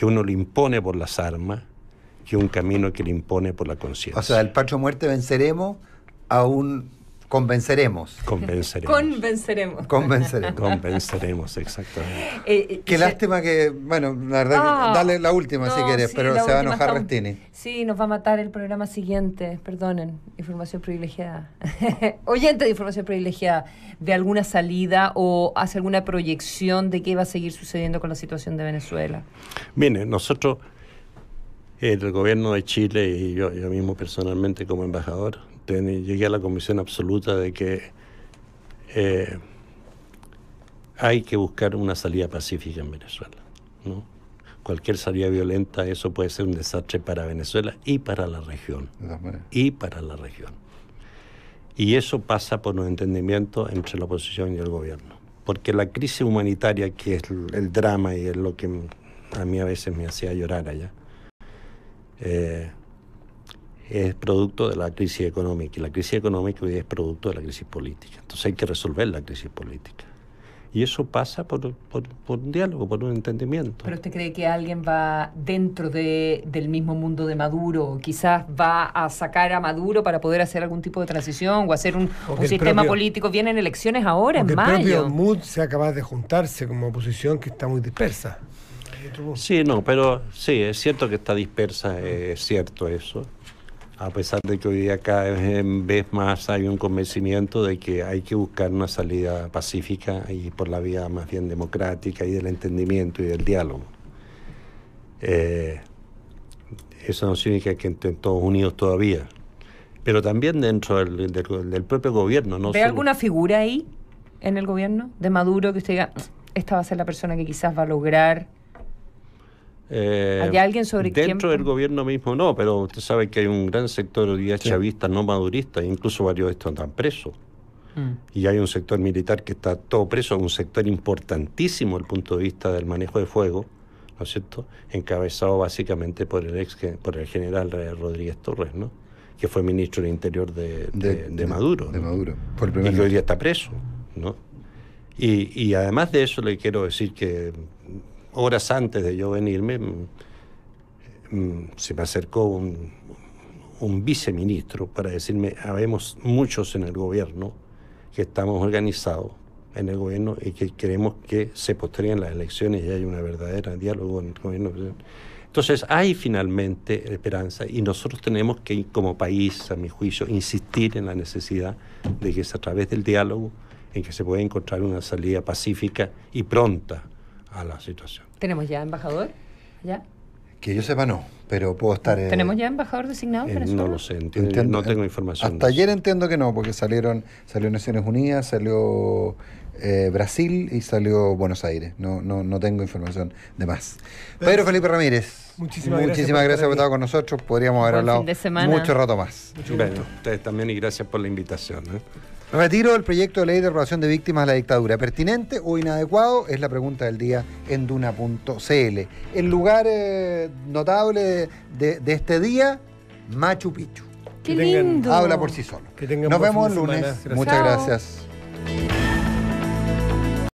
Speaker 12: uno le impone por las armas que un camino que le impone por la conciencia.
Speaker 2: O sea, del patio muerte venceremos a un convenceremos.
Speaker 12: Convenceremos, exactamente.
Speaker 2: Qué lástima que, bueno, la verdad, dale la última si quieres, pero se va a enojar Restini.
Speaker 4: Sí, nos va a matar el programa siguiente, perdonen, información privilegiada. Oyente de información privilegiada, ¿ve alguna salida o hace alguna proyección de qué va a seguir sucediendo con la situación de Venezuela?
Speaker 12: Mire, nosotros, el gobierno de Chile y yo mismo personalmente como embajador, llegué a la convicción absoluta de que hay que buscar una salida pacífica en Venezuela, ¿no? Cualquier salida violenta, eso puede ser un desastre para Venezuela y para la región. Y eso pasa por un entendimiento entre la oposición y el gobierno. Porque la crisis humanitaria, que es el drama y es lo que a mí a veces me hacía llorar allá, es producto de la crisis económica. Y la crisis económica hoy día es producto de la crisis política. Entonces hay que resolver la crisis política. Y eso pasa por un diálogo, por un entendimiento.
Speaker 4: ¿Pero usted cree que alguien va dentro del mismo mundo de Maduro? Quizás va a sacar a Maduro para poder hacer algún tipo de transición o hacer un sistema político. Vienen elecciones ahora, en mayo.
Speaker 3: El propio MUD sea capaz de juntarse como oposición que está muy dispersa.
Speaker 12: Sí, no, pero sí, es cierto que está dispersa, es cierto eso. A pesar de que hoy día cada vez más hay un convencimiento de que hay que buscar una salida pacífica y por la vía más bien democrática y del entendimiento y del diálogo. Eso no significa que estén todos unidos todavía, pero también dentro del propio gobierno. ¿No?
Speaker 4: ¿Ve alguna figura ahí en el gobierno de Maduro que usted diga, esta va a ser la persona que quizás va a lograr? ¿Hay alguien sobre
Speaker 12: dentro del gobierno mismo? No, pero usted sabe que hay un gran sector hoy día chavista, no madurista, incluso varios de estos están presos. Y hay un sector militar que está todo preso, un sector importantísimo desde el punto de vista del manejo de fuego, ¿no es cierto? Encabezado básicamente por el general Rodríguez Torres, ¿no? Que fue ministro del Interior de Maduro. De Maduro.
Speaker 2: Por el
Speaker 12: y que hoy día está preso, ¿no? Y además de eso le quiero decir que horas antes de yo venirme, se me acercó un viceministro para decirme, habemos muchos en el gobierno que estamos organizados en el gobierno y que queremos que se posterguen las elecciones y haya una verdadera diálogo en el gobierno. Entonces hay finalmente esperanza y nosotros tenemos que, como país, a mi juicio, insistir en la necesidad de que es a través del diálogo en que se pueda encontrar una salida pacífica y pronta a la situación.
Speaker 4: ¿Tenemos ya embajador? ¿Ya?
Speaker 2: Que yo sepa no, pero puedo estar...
Speaker 4: ¿Tenemos ya embajador designado en Venezuela?
Speaker 12: No lo sé, no tengo información.
Speaker 2: Hasta ayer entiendo que no, porque salió Naciones Unidas, salió Brasil y salió Buenos Aires. No tengo información de más. Pedro Felipe Ramírez, muchísimas gracias por estar con nosotros. Podríamos haber hablado mucho rato más.
Speaker 12: Bueno, ustedes también y gracias por la invitación.
Speaker 2: Retiro del proyecto de ley de reparación de víctimas de la dictadura. ¿Pertinente o inadecuado? Es la pregunta del día en Duna.cl. El lugar notable de este día, Machu Picchu.
Speaker 4: ¡Qué lindo!
Speaker 2: Habla por sí solo. Nos vemos el lunes. Muchas gracias.